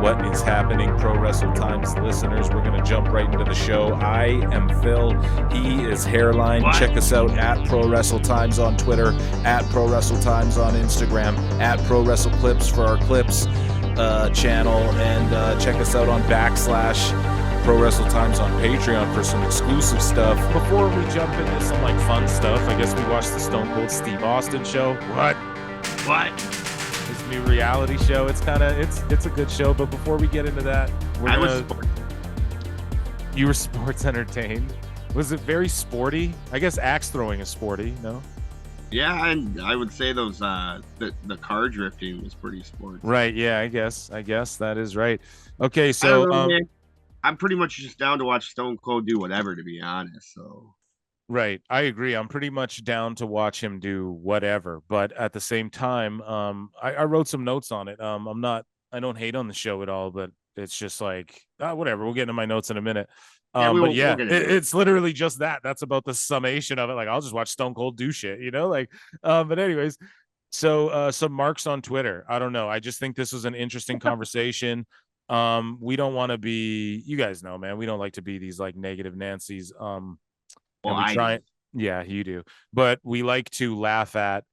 What is happening, Pro Wrestle Times listeners? We're going to jump right into the show. I am Phil. He is Hairline. What? Check us out at Pro Wrestle Times on Twitter, at Pro Wrestle Times on Instagram, at Pro Wrestle Clips for our Clips channel, and check us out on / Pro Wrestle Times on Patreon for some exclusive stuff. Before we jump into some fun stuff, I guess we watched the Stone Cold Steve Austin show. What? His new reality show. It's a good show, but before we get into that, you were sports entertained. Was it very sporty? I guess axe throwing is sporty, no? Yeah, and I would say those the car drifting was pretty sporty. Right, yeah, I guess that is right. Okay, so I'm pretty much just down to watch Stone Cold do whatever, to be honest. So right, I agree. I'm pretty much down to watch him do whatever, but at the same time, I wrote some notes on it. I don't hate on the show at all, but it's just whatever. We'll get into my notes in a minute. It's literally just that. That's about the summation of it. I'll just watch Stone Cold do shit, but anyways, so some marks on Twitter. I don't know. I just think this was an interesting conversation. We don't want to be, you guys know, man, we don't like to be these negative Nancys. Yeah, you do, but we like to laugh at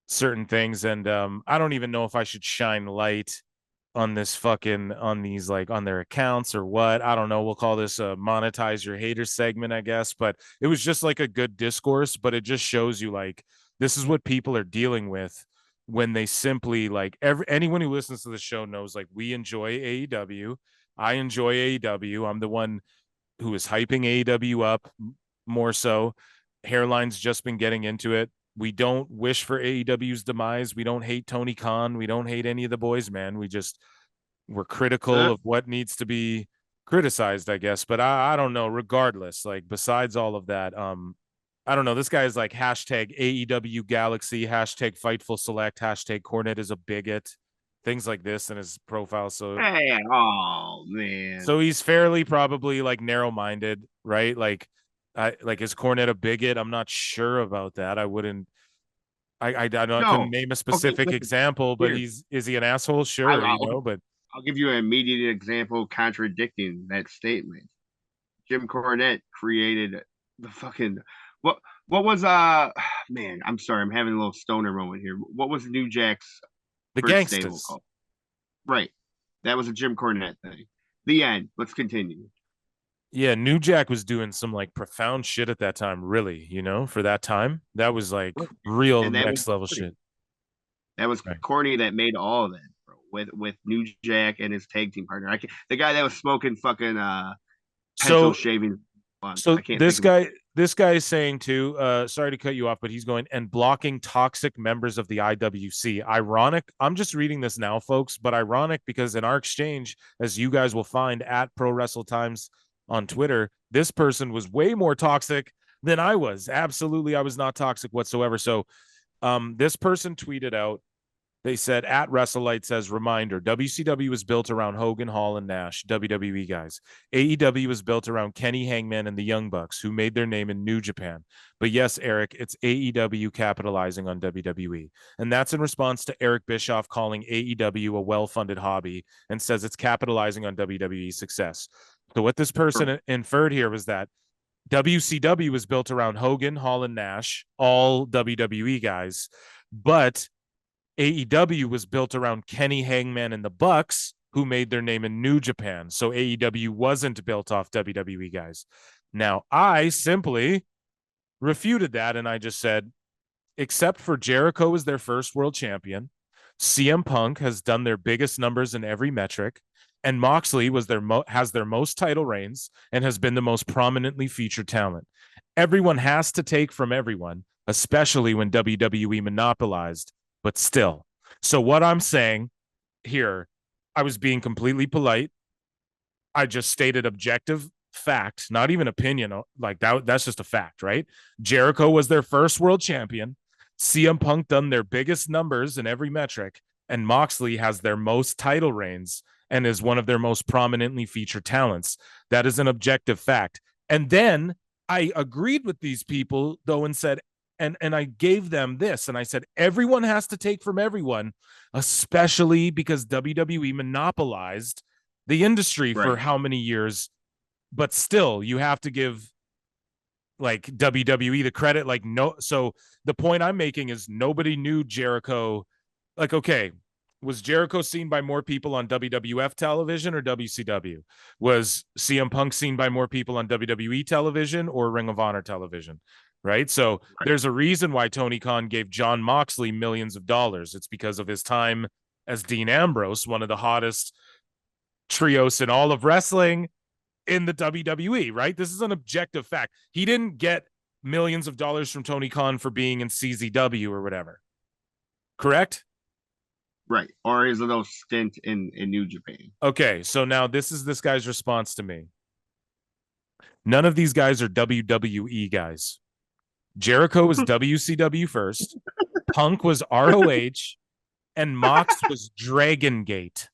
certain things, and I don't even know if I should shine light on this on these on their accounts or what. I don't know. We'll call this a monetize your haters segment, I guess, but it was just a good discourse, but it just shows you this is what people are dealing with when they simply anyone who listens to the show knows we enjoy AEW. I enjoy AEW. I'm the one who is hyping AEW up more so. Hairline's just been getting into it. We don't wish for AEW's demise. We don't hate Tony Khan. We don't hate any of the boys, man. We're critical of what needs to be criticized, I guess. But I don't know. Regardless, besides all of that, I don't know. This guy is hashtag AEW Galaxy, hashtag Fightful Select, hashtag Cornette is a bigot, things like this in his profile. So, hey, oh man. So he's fairly probably narrow-minded, right? Is Cornette a bigot? I'm not sure about that. I wouldn't. I couldn't name a specific example, but is he an asshole? Sure, but I'll give you an immediate example contradicting that statement. Jim Cornette created the fucking what was man, I'm sorry, I'm having a little stoner moment here. What was New Jack's the Gangsters called? Right. That was a Jim Cornette thing. The end. Let's continue. Yeah, New Jack was doing some profound shit at that time, really, for that time. That was real next level shit. That was Corny that made all of that, bro, with New Jack and his tag team partner. The guy that was smoking fucking pencil shaving. So this guy is saying too, sorry to cut you off, but he's going and blocking toxic members of the IWC. Ironic. I'm just reading this now, folks, but ironic because in our exchange, as you guys will find at Pro Wrestle Times on Twitter, this person was way more toxic than I was. Absolutely, I was not toxic whatsoever. So this person tweeted out, they said, at WrestleLight says, reminder, WCW was built around Hogan, Hall, and Nash, WWE guys. AEW was built around Kenny Hangman and the Young Bucks, who made their name in New Japan. But yes, Eric, it's AEW capitalizing on WWE. And that's in response to Eric Bischoff calling AEW a well-funded hobby and says it's capitalizing on WWE's success. So what this person inferred here was that WCW was built around Hogan, Hall, and Nash, all WWE guys, but AEW was built around Kenny Hangman and the Bucks, who made their name in New Japan. So AEW wasn't built off WWE guys. Now, I simply refuted that, and I just said, except for Jericho as their first world champion, CM Punk has done their biggest numbers in every metric, and Moxley has their most title reigns and has been the most prominently featured talent. Everyone has to take from everyone, especially when WWE monopolized, but still. So what I'm saying here, I was being completely polite. I just stated objective fact, not even opinion. That's just a fact, right? Jericho was their first world champion. CM Punk done their biggest numbers in every metric, and Moxley has their most title reigns and is one of their most prominently featured talents. That is an objective fact. And then I agreed with these people, though, and said, and I gave them this, and I said, everyone has to take from everyone, especially because WWE monopolized the industry for Right. how many years, but still you have to give like WWE the credit. Like, no, so the point I'm making is nobody knew Jericho. Like, okay, was Jericho seen by more people on WWF television or WCW? Was CM Punk seen by more people on WWE television or Ring of Honor television? Right. So Right. there's a reason why Tony Khan gave John Moxley millions of dollars. It's because of his time as Dean Ambrose, one of the hottest trios in all of wrestling in the WWE, right? This is an objective fact. He didn't get millions of dollars from Tony Khan for being in CZW or whatever. Correct? Right. Or his little stint in New Japan. Okay, so now this is this guy's response to me. None of these guys are WWE guys. Jericho was WCW first, Punk was ROH, and Mox was Dragon Gate.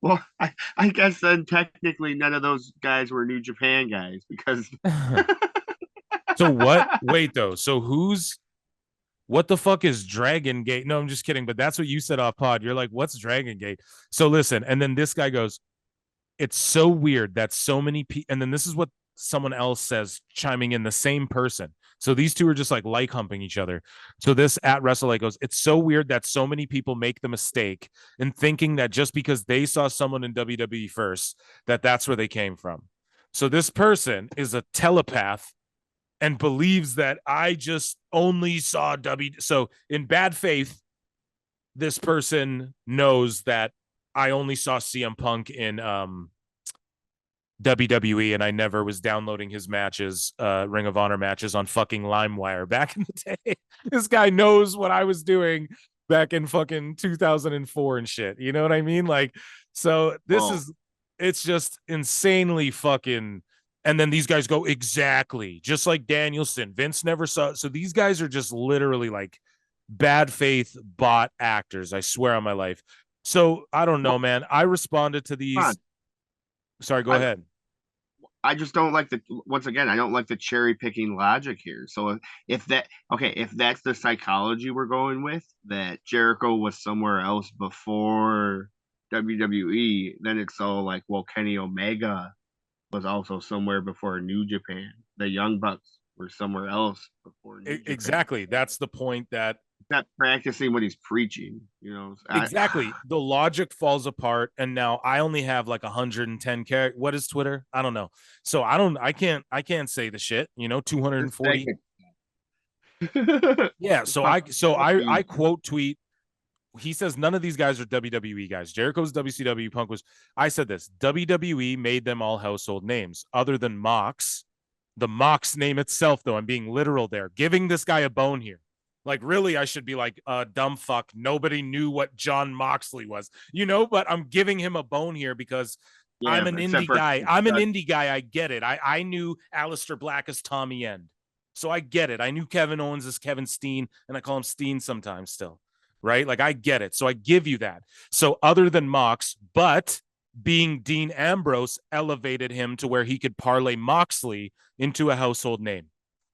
Well, I guess then technically none of those guys were New Japan guys because So what? Wait, though. So what the fuck is Dragon Gate? No, I'm just kidding. But that's what you said off pod. You're like, what's Dragon Gate? So listen. And then this guy goes, it's so weird that so many people. And then this is what someone else says, chiming in, the same person. So these two are just like humping each other. So this at WrestleLike goes, it's so weird that so many people make the mistake in thinking that just because they saw someone in WWE first, that that's where they came from. So this person is a telepath and believes that I just only saw So in bad faith, this person knows that I only saw CM Punk in WWE and I never was downloading his matches, Ring of Honor matches on fucking LimeWire back in the day. This guy knows what I was doing back in fucking 2004 and shit. You know what I mean? Like, so it's just insanely fucking. And then these guys go, exactly, just like Danielson. Vince never saw. So these guys are just literally like bad faith bot actors. I swear on my life. So I don't know, man. I responded to these. Sorry, go ahead. I just don't like once again, I don't like the cherry picking logic here. So if that's the psychology we're going with, that Jericho was somewhere else before WWE, then it's all like, well, Kenny Omega was also somewhere before New Japan. The Young Bucks were somewhere else before New Japan. Exactly. That's the point, that not practicing what he's preaching, exactly. The logic falls apart, and now I only have like 110 characters. What is Twitter? I don't know. So I can't say the shit, 240. Yeah, so I quote tweet. He says none of these guys are WWE guys. Jericho's WCW, Punk was. I said this. WWE made them all household names other than Mox. The Mox name itself, though, I'm being literal there, giving this guy a bone here. Like, really, I should be like, dumb fuck. Nobody knew what John Moxley was, but I'm giving him a bone here because I'm an indie guy. I'm an indie guy. I get it. I knew Aleister Black as Tommy End. So I get it. I knew Kevin Owens as Kevin Steen, and I call him Steen sometimes still. Right? Like, I get it. So I give you that. So other than Mox, but being Dean Ambrose elevated him to where he could parlay Moxley into a household name.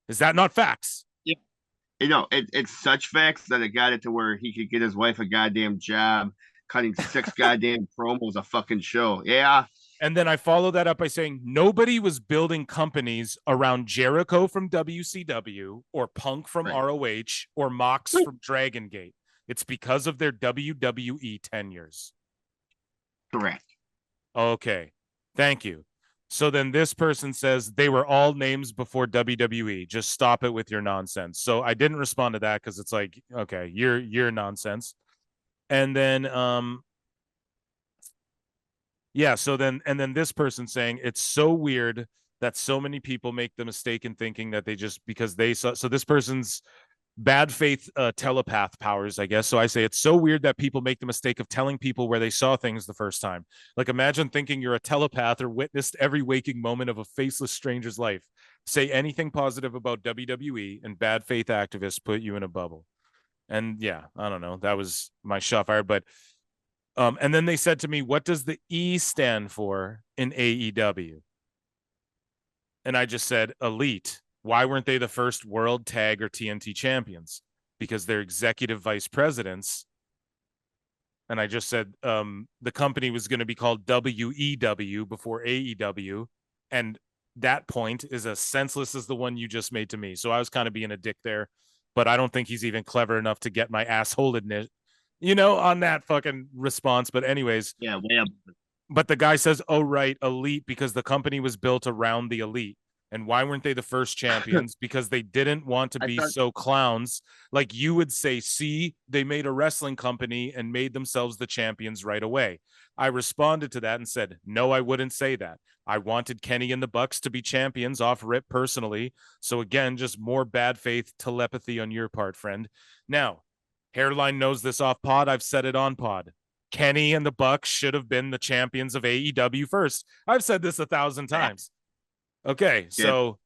Is that not facts? It's such facts that it got it to where he could get his wife a goddamn job cutting 6 goddamn promos a fucking show. Yeah. And then I follow that up by saying nobody was building companies around Jericho from WCW or Punk from ROH or Mox from Dragon Gate. It's because of their WWE tenures. Correct. Okay. Thank you. So then this person says they were all names before WWE. Just stop it with your nonsense. So I didn't respond to that because it's like, okay, you're nonsense. And then so then this person saying it's so weird that so many people make the mistake in thinking that they just because they saw. So this person's bad faith telepath powers, I guess. So I say it's so weird that people make the mistake of telling people where they saw things the first time. Like, imagine thinking you're a telepath or witnessed every waking moment of a faceless stranger's life. Say anything positive about WWE, and bad faith activists put you in a bubble. And yeah, I don't know. That was my shot fire. But and then they said to me, what does the E stand for in AEW? And I just said elite. Why weren't they the first world tag or TNT champions? Because their executive vice presidents and I just said the company was going to be called WEW before AEW, and that point is as senseless as the one you just made to me. So I was kind of being a dick there, but I don't think he's even clever enough to get my assholedness, on that fucking response. But anyways, yeah, way up. But the guy says, "Oh right, elite," because the company was built around the elite. And why weren't they the first champions? Because they didn't want to be so clowns. Like you would say, see, they made a wrestling company and made themselves the champions right away. I responded to that and said, no, I wouldn't say that. I wanted Kenny and the Bucks to be champions off rip personally. So again, just more bad faith telepathy on your part, friend. Now, Hairline knows this off pod. I've said it on pod. Kenny and the Bucks should have been the champions of AEW first. I've said this 1,000 times. Okay, so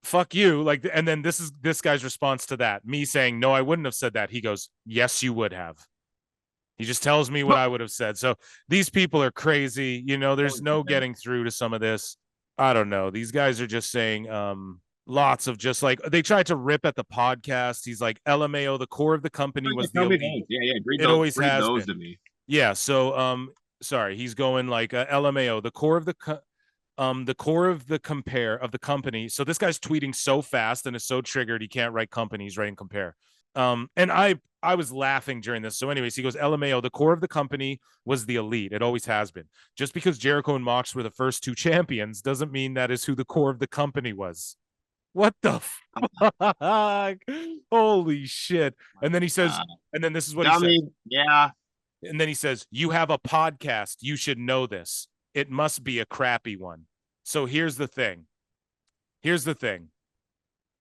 fuck you. Like, and then this guy's response to that, me saying, no, I wouldn't have said that. He goes, yes, you would have. He just tells me what I would have said. So these people are crazy. There's no getting through to some of this. I don't know. These guys are just saying lots of just like, they tried to rip at the podcast. He's like, LMAO, the core of the company was the elite. Yeah. It always has been. To me. Yeah. So, sorry, he's going like LMAO, the core of the company. So this guy's tweeting so fast and is so triggered he can't write companies, right, and compare. And I was laughing during this. So anyways, he goes, LMAO, the core of the company was the elite. It always has been. Just because Jericho and Mox were the first two champions doesn't mean that is who the core of the company was. What the fuck? Holy shit. And then he says, and then this is what he said. Yeah. And then he says, you have a podcast. You should know this. It must be a crappy one. So here's the thing.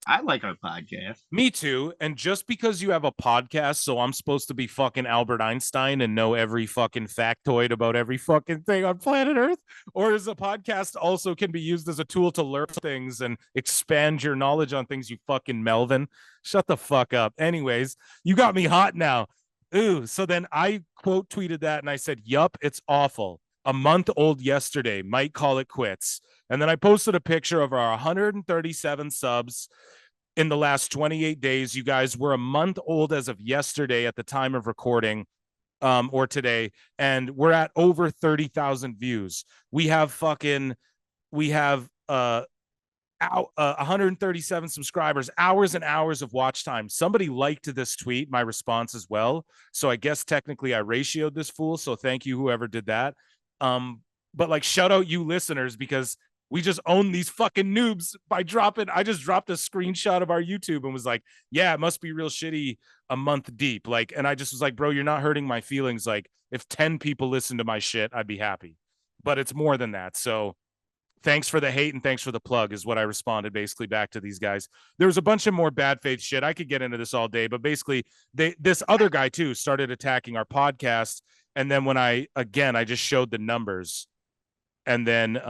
I like our podcast. Me too. And just because you have a podcast, so I'm supposed to be fucking Albert Einstein and know every fucking factoid about every fucking thing on planet Earth? Or is a podcast also can be used as a tool to learn things and expand your knowledge on things, you fucking Melvin? Shut the fuck up. Anyways, you got me hot now. Ooh. So then I quote tweeted that and I said, yup, it's awful. A month old yesterday, might call it quits. And then I posted a picture of our 137 subs in the last 28 days. You guys were a month old as of yesterday at the time of recording, or today, and we're at over 30,000 views. We have 137 subscribers, hours and hours of watch time. Somebody liked this tweet, my response as well. So I guess technically I ratioed this fool. So thank you, whoever did that. But like, shout out you listeners, because we just own these fucking noobs by I just dropped a screenshot of our YouTube and was like, yeah, it must be real shitty a month deep. Like, and I just was like, bro, you're not hurting my feelings. Like, if 10 people listen to my shit, I'd be happy, but it's more than that. So thanks for the hate and thanks for the plug is what I responded basically back to these guys. There was a bunch of more bad faith shit. I could get into this all day, but basically this other guy too started attacking our podcast. And then when I just showed the numbers, and then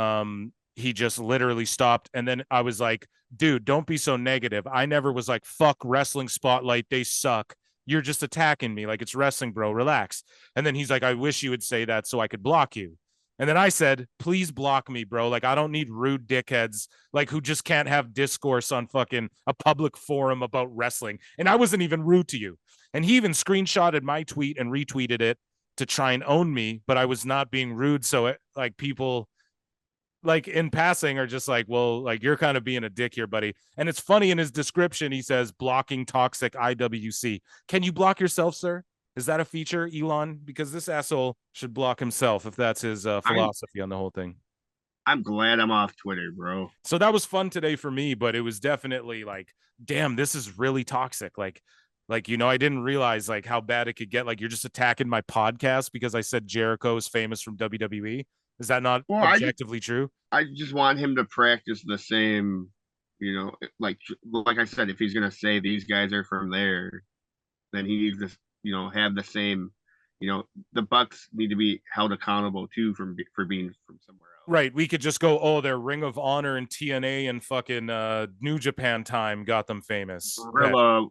he just literally stopped. And then I was like, dude, don't be so negative. I never was like, fuck Wrestling Spotlight, they suck. You're just attacking me like it's wrestling, bro. Relax. And then he's like, I wish you would say that so I could block you. And then I said, please block me, bro. Like, I don't need rude dickheads like who just can't have discourse on fucking a public forum about wrestling. And I wasn't even rude to you. And he even screenshotted my tweet and retweeted it to try and own me, but I was not being rude. So like people like in passing are just like, well, like you're kind of being a dick here, buddy. And it's funny in his description, he says blocking toxic IWC. Can you block yourself, sir? Is that a feature, Elon? Because this asshole should block himself if that's his philosophy on the whole thing. I'm glad I'm off Twitter, bro. So that was fun today for me, but it was definitely like, damn, this is really toxic. Like, I didn't realize like how bad it could get. Like, you're just attacking my podcast because I said Jericho is famous from WWE. Is that not objectively true? I just want him to practice the same, like I said, if he's going to say these guys are from there, then he needs to, have the same, the Bucks need to be held accountable too for being from somewhere else. Right. We could just go, oh, their Ring of Honor and TNA and fucking New Japan time got them famous. Gorilla,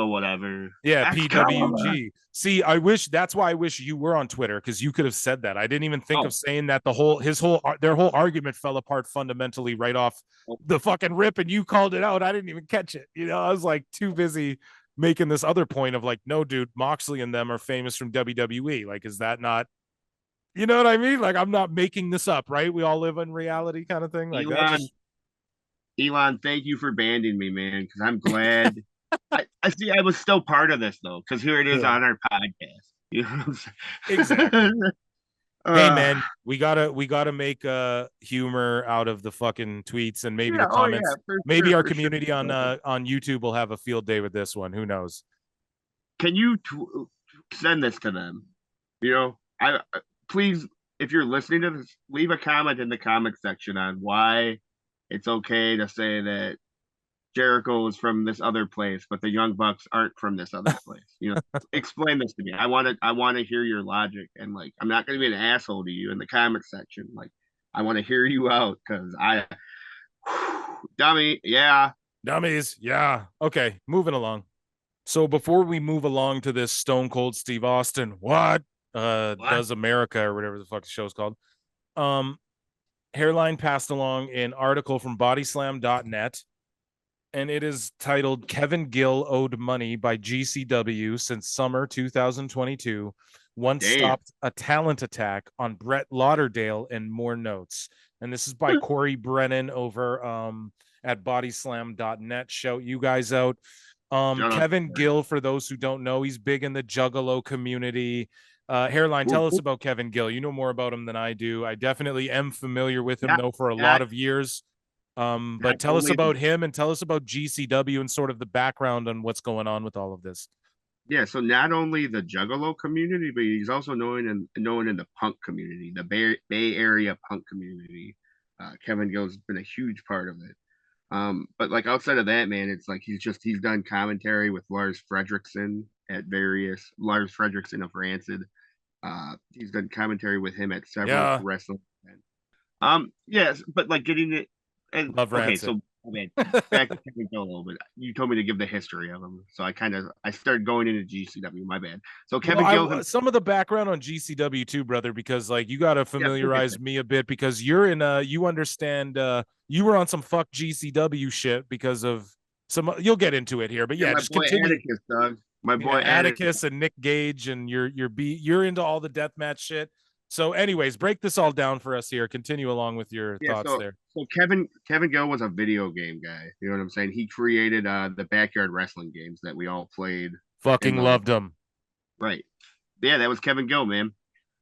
whatever. Yeah, PWG. See, that's why I wish you were on Twitter, because you could have said that. I didn't even think of saying that. Their whole argument fell apart fundamentally right off the fucking rip, and you called it out. I didn't even catch it. I was like too busy making this other point of like, no, dude, Moxley and them are famous from WWE. Like, is that not, you know what I mean? Like, I'm not making this up, right? We all live in reality kind of thing. Like that Elon, just Elon, thank you for banding me, man, because I'm glad. I see. I was still part of this though, because here it is yeah, on our podcast. You know what I'm exactly. saying? Hey uh, man, we gotta make humor out of the fucking tweets and maybe yeah. the Oh yeah. comments. For Maybe sure. our For sure. community on YouTube will have a field day with this one. Who knows? Can you send this to them? You know, please, if you're listening to this, leave a comment in the comment section on why it's okay to say that Jericho is from this other place, but the Young Bucks aren't from this other place. You know, explain this to me. I want to hear your logic, and like, I'm not going to be an asshole to you in the comment section. Like, I want to hear you out because dummy, yeah, Dummies. Yeah. Okay, moving along. So before we move along to this Stone Cold Steve Austin, what what? does America or whatever the fuck the show's called? Um, Hairline passed along an article from bodyslam.net, and it is titled Kevin Gill Owed Money by GCW Since Summer 2022. Once Damn, stopped a talent attack on Brett Lauderdale and more notes. And this is by Corey Brennan over at bodyslam.net. Shout you guys out. shut up. Kevin Gill, for those who don't know, he's big in the Juggalo community. Hairline, tell us about Kevin Gill. You know more about him than I do. I definitely am familiar with him, Not, though, for a lot not, of years. not But tell us only the about him and tell us about GCW and sort of the background on what's going on with all of this. Yeah, so not only the Juggalo community, but he's also known in the punk community, the Bay Area punk community. Kevin Gill's been a huge part of it. But like outside of that, man, it's like he's done commentary with Lars Fredrickson at various Lars Fredrickson of Rancid. He's done commentary with him at several Yeah, wrestling events. Yes, but like getting it and love okay, Rancid. so I mean, back to Kevin Gill a little bit. You told me to give the history of him, so I started going into GCW. My bad. So Well, Kevin Gill himself, some of the background on GCW too, brother, because like you got to yeah, we'll get familiarize there. me a bit because you're in you understand you were on some fuck GCW shit because of some you'll get into it here, but Yeah, yeah, my just boy continue. Atticus, Doug. My Yeah, boy Atticus. Atticus and Nick Gage and you're into all the deathmatch shit. So anyways, break this all down for us here. Continue along with your Yeah, thoughts there. so Kevin Gill was a video game guy. You know what I'm saying? He created the backyard wrestling games that we all played in Fucking the loved him. right. Yeah, that was Kevin Gill, man.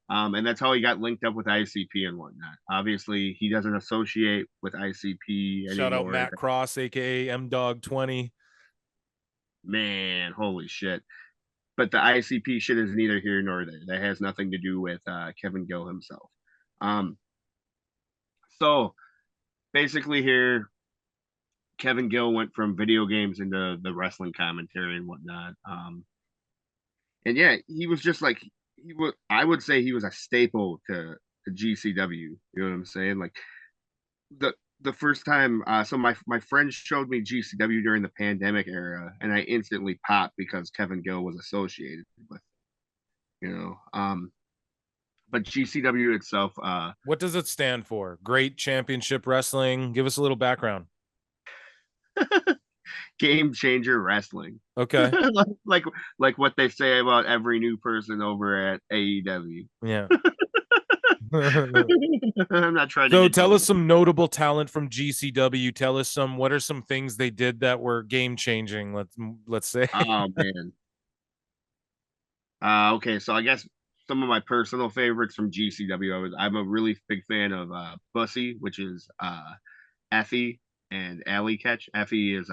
And that's how he got linked up with ICP and whatnot. Obviously, he doesn't associate with ICP Shout out anymore. Matt Cross, aka M Dog 20. Man, holy shit. But the ICP shit is neither here nor there. That has nothing to do with Kevin Gill himself. Um, so basically, here Kevin Gill went from video games into the wrestling commentary and whatnot. And yeah, he was just like he was. I would say he was a staple to GCW. You know what I'm saying? Like the first time, so my friend showed me GCW during the pandemic era, and I instantly popped because Kevin Gill was associated with. You know, but GCW itself, What does it stand for? Great Championship Wrestling. Give us a little background. game changer wrestling. Okay. like like what they say about every new person over at AEW. Yeah. I'm not trying to So get tell us gold. some notable talent from GCW. Tell us some what are some things they did that were game changing, let's say. Oh man. Okay, so I guess some of my personal favorites from GCW. I'm a really big fan of Bussy, which is Effie and Alley Catch. Effie is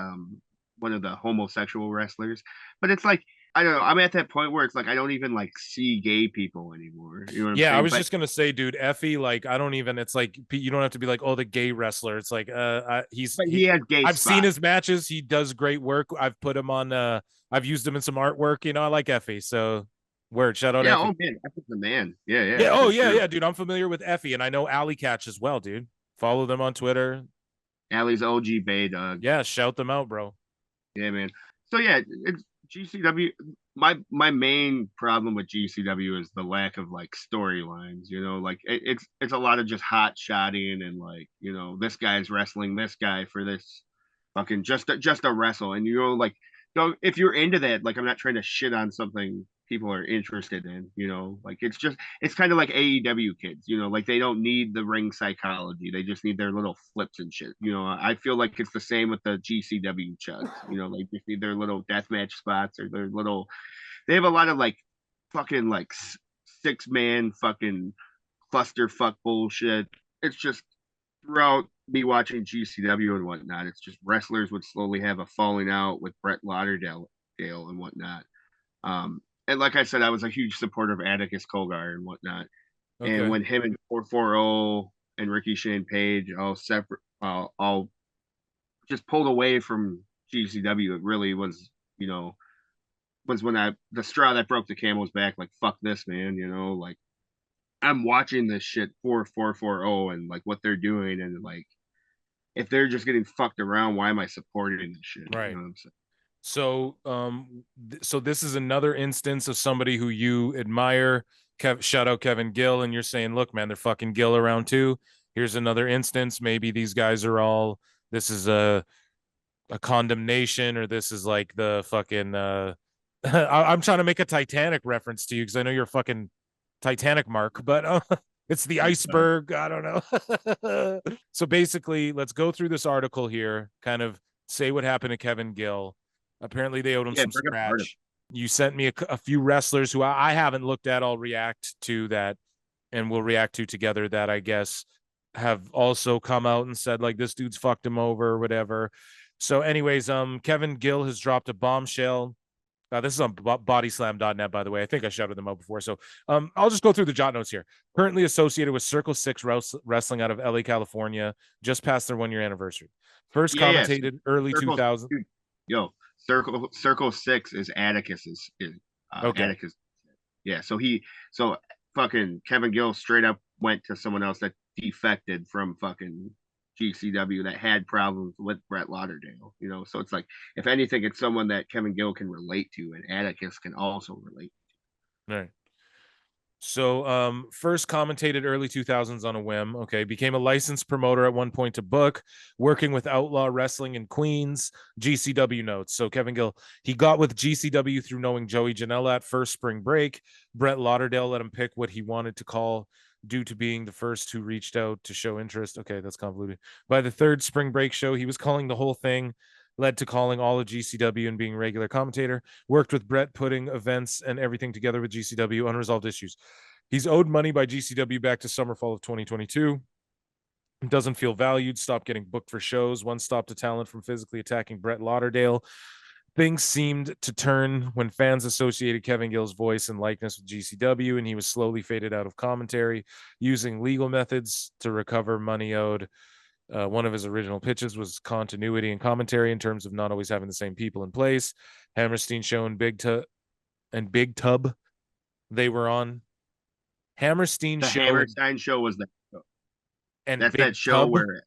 one of the homosexual wrestlers, but it's like I don't know. I'm at that point where it's like I don't even like see gay people anymore. You know what I'm Yeah, I saying? was But just gonna say, dude, Effie, like I don't even it's like you don't have to be like, oh, the gay wrestler. It's like he's he has gay I've seen spots. his matches, he does great work. I've put him on I've used him in some artwork, I like Effie. So word, shout out Yeah. Effie. Oh man, Effie's the man. Yeah, Yeah. yeah, Oh for yeah, sure. yeah, dude. I'm familiar with Effie, and I know Alley Catch as well, dude. Follow them on Twitter. Allie's OG Bay Dog. Yeah, shout them out, bro. Yeah, man. So yeah, it's GCW. My main problem with GCW is the lack of like storylines. You know, like it's a lot of just hot shotting and like this guy's wrestling this guy for this fucking just to wrestle, and like So if you're into that, like I'm not trying to shit on something people are interested in, like it's kind of like AEW kids, like they don't need the ring psychology. They just need their little flips and shit. I feel like it's the same with the GCW chuds, like just need their little deathmatch spots or their little, they have a lot of like fucking like 6-man fucking clusterfuck bullshit. It's just throughout me watching GCW and whatnot, it's just wrestlers would slowly have a falling out with Brett Lauderdale and whatnot. And like I said, I was a huge supporter of Atticus Cogar and whatnot. And Okay. when him and 440 and Ricky Shane Page all separate, all just pulled away from GCW, it really was, was when the straw that broke the camel's back. Like fuck this, man. Like I'm watching this shit for 440 and like what they're doing, and like if they're just getting fucked around, why am I supporting this shit? Right. You know what I'm saying? So this is another instance of somebody who you admire. Shout out Kevin Gill, and you're saying, look, man, they're fucking Gill around too. Here's another instance. Maybe these guys are all. This is a condemnation, or this is like the fucking. I'm trying to make a Titanic reference to you because I know you're a fucking Titanic mark, but it's the iceberg. I don't know. So basically, let's go through this article here. Kind of say what happened to Kevin Gill. Apparently, they owed him some scratch. You sent me a few wrestlers who I haven't looked at. I'll react to that, and we'll react to together. That I guess have also come out and said like this dude's fucked him over or whatever. So, anyways, Kevin Gill has dropped a bombshell. This is on bodyslam.net, by the way. I think I shouted them out before. So I'll just go through the jot notes here. Currently associated with Circle 6 Wrestling out of LA, California, just past their 1-year anniversary. First commentated early 2000s. Yo, Circle 6 is Atticus's. Okay. Atticus. Yeah, so fucking Kevin Gill straight up went to someone else that defected from fucking GCW that had problems with Brett Lauderdale, so it's like, if anything, it's someone that Kevin Gill can relate to, and Atticus can also relate to. All right. So first commentated early 2000s on a whim. Okay. Became a licensed promoter at one point to book, working with Outlaw Wrestling in Queens. GCW notes. So Kevin Gill, he got with GCW through knowing Joey Janela at first spring break. Brett Lauderdale let him pick what he wanted to call due to being the first who reached out to show interest. Okay, that's convoluted. By the third spring break show, he was calling the whole thing, led to calling all of GCW and being a regular commentator. Worked with Brett, putting events and everything together with GCW, unresolved issues. He's owed money by GCW back to summer, fall of 2022. Doesn't feel valued, stopped getting booked for shows. One stopped a talent from physically attacking Brett Lauderdale. Things seemed to turn when fans associated Kevin Gill's voice and likeness with GCW, and he was slowly faded out of commentary, using legal methods to recover money owed. One of his original pitches was continuity and commentary in terms of not always having the same people in place. Hammerstein Show and Big Tub, they were on. Hammerstein the Show. Hammerstein Show was that show. And that's Big that show Tub, where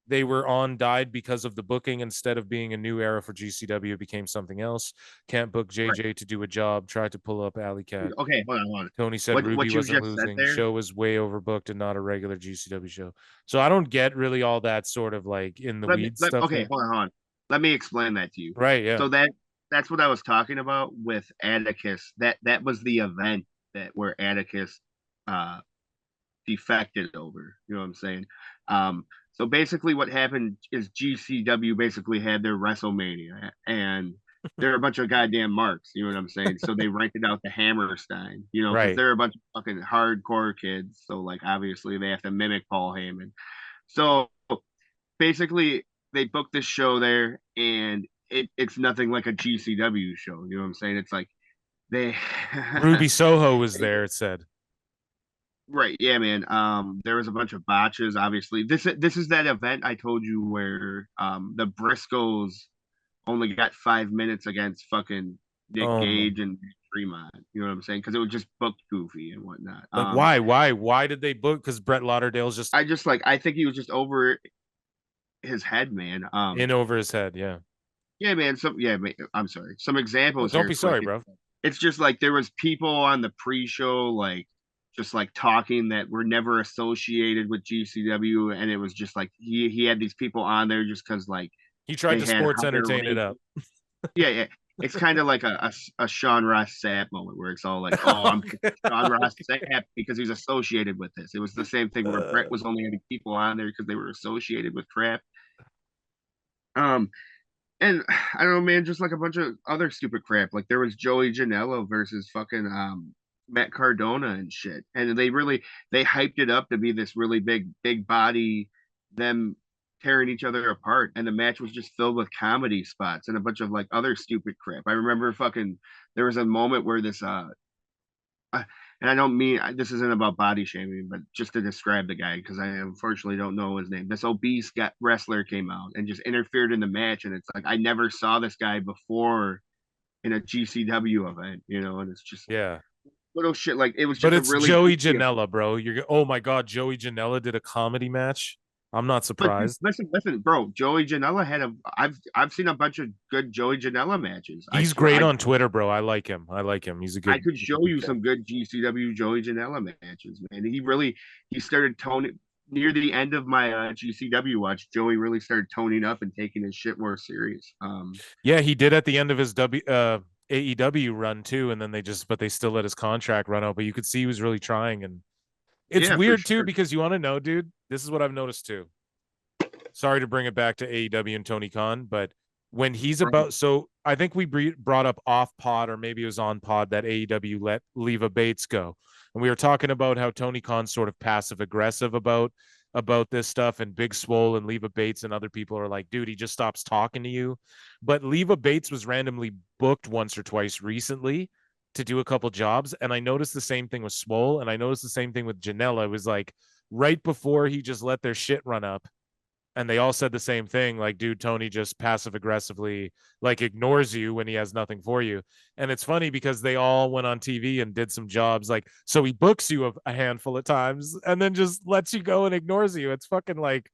they were on died because of the booking. Instead of being a new era for GCW, it became something else. Can't book JJ right to do a job. Tried to pull up Alley Cat. Okay, hold on. Tony said Ruby wasn't losing. Show was way overbooked and not a regular GCW show. So I don't get really all that sort of like in the weeds stuff. Okay, hold on. Let me explain that to you. Right, yeah. So that's what I was talking about with Atticus. That was the event where Atticus defected over. You know what I'm saying? So basically what happened is GCW basically had their WrestleMania, and they're a bunch of goddamn marks, you know what I'm saying? So they rented out the Hammerstein, because right, they're a bunch of fucking hardcore kids. So like obviously they have to mimic Paul Heyman. So basically they booked this show there, and it's nothing like a GCW show, you know what I'm saying? It's like they Ruby Soho was there, it said. Right, yeah, man. There was a bunch of botches. Obviously, this is that event I told you where the Briscoes only got 5 minutes against fucking Nick Gage and Fremont. You know what I'm saying? Because it was just booked goofy and whatnot. Like why did they book? Because Brett Lauderdale's just. I think he was just over his head, man. In over his head, yeah. Yeah, man. I'm sorry. Some examples. Don't be sorry, bro. It's just like there was people on the pre-show like just like talking that were never associated with GCW, and it was just like he had these people on there just because like he tried to sports entertain it up. Yeah, yeah. It's kind of like a Sean Ross Sapp moment where it's all like, oh, I'm Sean Ross Sapp because he's associated with this. It was the same thing where Brett was only having people on there because they were associated with crap. Um, and I don't know, man, just like a bunch of other stupid crap. Like there was Joey Janela versus fucking Matt Cardona and shit. And they hyped it up to be this really big body, them tearing each other apart. And the match was just filled with comedy spots and a bunch of like other stupid crap. I remember fucking there was a moment where uh, and I don't mean this isn't about body shaming, but just to describe the guy because I unfortunately don't know his name. This obese wrestler came out and just interfered in the match, and it's like I never saw this guy before in a GCW event, and it's just Yeah. little shit like it was But just a it's really Joey goofy. Janela, bro. Oh my God, Joey Janela did a comedy match. I'm not But dude, surprised. listen, bro. Joey Janela had a. I've seen a bunch of good Joey Janela matches. I He's swear, great on Twitter, bro. I like him. I like him. I could He's a show good you guy. some good GCW Joey Janela matches, man. He started toning near the end of my GCW watch. Joey really started toning up and taking his shit more serious. Yeah, he did at the end of his AEW run too, and then they still let his contract run out. But you could see he was really trying, and it's Yeah, for weird too sure. because you want to know, dude. This is what I've noticed too. Sorry to bring it back to AEW and Tony Khan, but when he's Bro, about, so I think we brought up off pod or maybe it was on pod that AEW let Leva Bates go, and we were talking about how Tony Khan's sort of passive aggressive about this stuff, and Big Swole and Leva Bates and other people are like, dude, he just stops talking to you. But Leva Bates was randomly booked once or twice recently to do a couple jobs, and I noticed the same thing with Swole, and I noticed the same thing with Janela. It was like right before he just let their shit run up, and they all said the same thing, like, dude, Tony just passive aggressively like ignores you when he has nothing for you. And it's funny because they all went on TV and did some jobs, like, so he books you a handful of times and then just lets you go and ignores you. It's fucking like,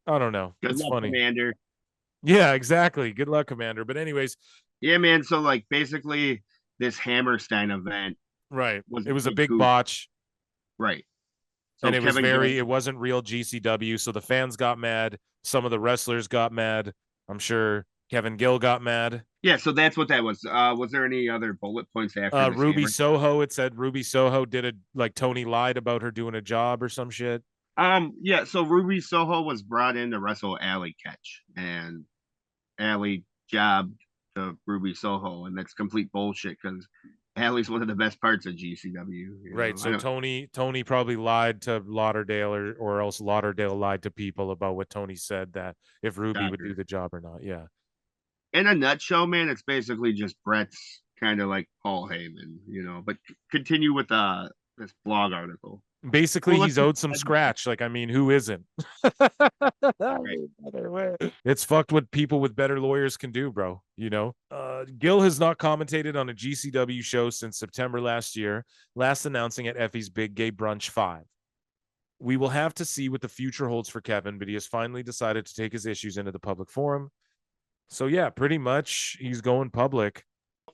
I don't know, good it's luck, funny. Commander. Yeah, exactly. Good luck, Commander. But anyways, Yeah, man. So like basically, this Hammerstein event right, was a it was a big big goof, botch, right? and So Kevin Gill. it wasn't real GCW, so the fans got mad, some of the wrestlers got mad, I'm sure Kevin Gill got mad. Yeah, so that's what that was. Was there any other bullet points after this Ruby hammer? Soho, it said Ruby Soho did it, like Tony lied about her doing a job or some shit. Yeah, so Ruby Soho was brought in to wrestle Alley Catch, and Alley jobbed to Ruby Soho, and that's complete bullshit because Alley's one of the best parts of GCW. Right. I So don't. Tony probably lied to Lauderdale, or else Lauderdale lied to people about what Tony said, that if Ruby would do Doctor. the job or not. Yeah. In a nutshell, man, it's basically just Brett's kind of like Paul Heyman, But continue with this blog article. Basically, Well, let's he's owed some scratch. Like, I mean, who isn't? right. It's fucked what people with better lawyers can do, bro. Gill has not commentated on a GCW show since September last year, last announcing at Effie's Big Gay Brunch 5. We will have to see what the future holds for Kevin, but he has finally decided to take his issues into the public forum. So yeah, pretty much he's going public.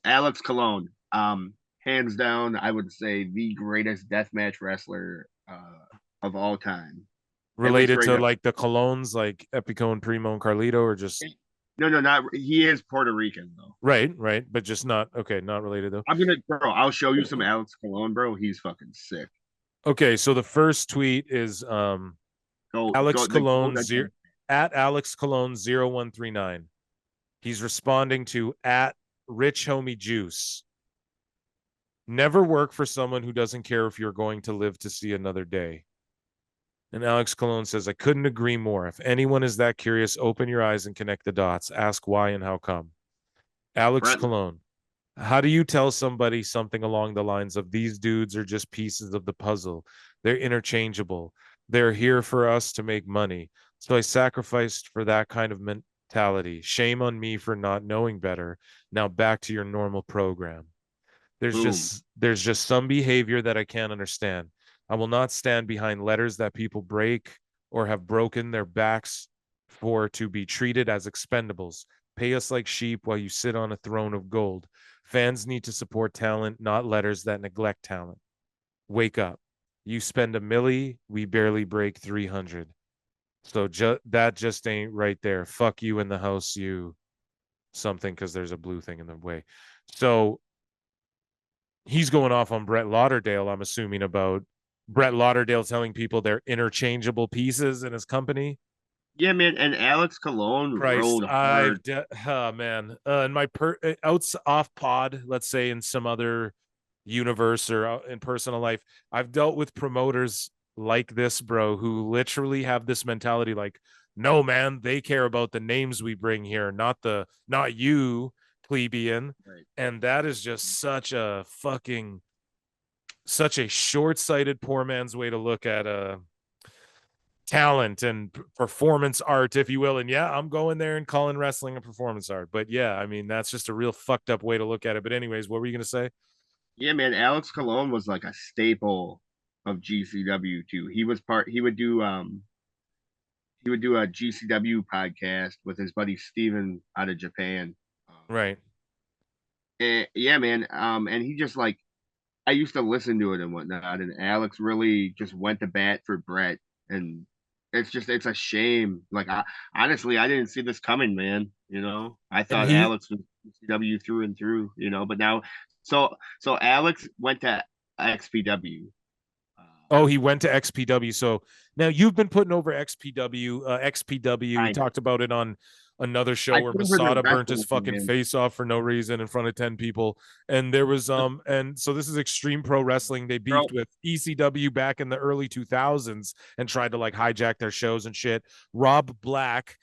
Alex Colon, hands down, I would say the greatest deathmatch wrestler of all time. At least Related right to now. like the Colones, like Epico and Primo and Carlito, or just No, not he is Puerto Rican though. right, but just not okay, not related though. Bro, I'll show you some Alex Colon, bro. He's fucking sick. Okay, so the first tweet is Go Alex the go Cologne that zero at Alex Cologne 0139. He's responding to at Rich Homie Juice. Never work for someone who doesn't care if you're going to live to see another day. And Alex Cologne says, I couldn't agree more. If anyone is that curious, open your eyes and connect the dots. Ask why and how come. Alex Brett. Cologne, how do you tell somebody something along the lines of these dudes are just pieces of the puzzle? They're interchangeable. They're here for us to make money. So I sacrificed for that kind of mentality. Shame on me for not knowing better. Now back to your normal program. Boom. There's just some behavior that I can't understand. I will not stand behind letters that people break or have broken their backs for to be treated as expendables. Pay us like sheep while you sit on a throne of gold. Fans need to support talent, not letters that neglect talent. Wake up. You spend a milli, we barely break 300. So that just ain't right there. Fuck you in the house, you. something because there's a blue thing in the way. So he's going off on Brett Lauderdale, I'm assuming, about Brett Lauderdale telling people they're interchangeable pieces in his company. Yeah, man, and Alex Colon Christ, rolled hard. man, in my outs off pod, let's say in some other universe or in personal life, I've dealt with promoters like this, bro, who literally have this mentality like, no, man, they care about the names we bring here, not you, plebeian. Right. And that is just such a short-sighted poor man's way to look at talent and performance art, if you will. And yeah, I'm going there and calling wrestling a performance art. But yeah, I mean, that's just a real fucked up way to look at it. But anyways, what were you going to say? Yeah, man, Alex Colon was like a staple of GCW too. He would do a GCW podcast with his buddy Steven out of Japan. Right. And yeah, man. And he just like I used to listen to it and whatnot, and Alex really just went to bat for Brett, and it's a shame. Like honestly, I didn't see this coming, man. I And thought he Alex was CW through and through. But now, so Alex went to XPW. Oh, he went to XPW. So now you've been putting over XPW. XPW. He I talked about it on another show I where cover the Masada burnt his wrestling, fucking man. face off for no reason in front of 10 people. And there was and so this is Extreme Pro Wrestling. They Bro, beefed with ECW back in the early 2000s and tried to like hijack their shows and shit. Rob Black,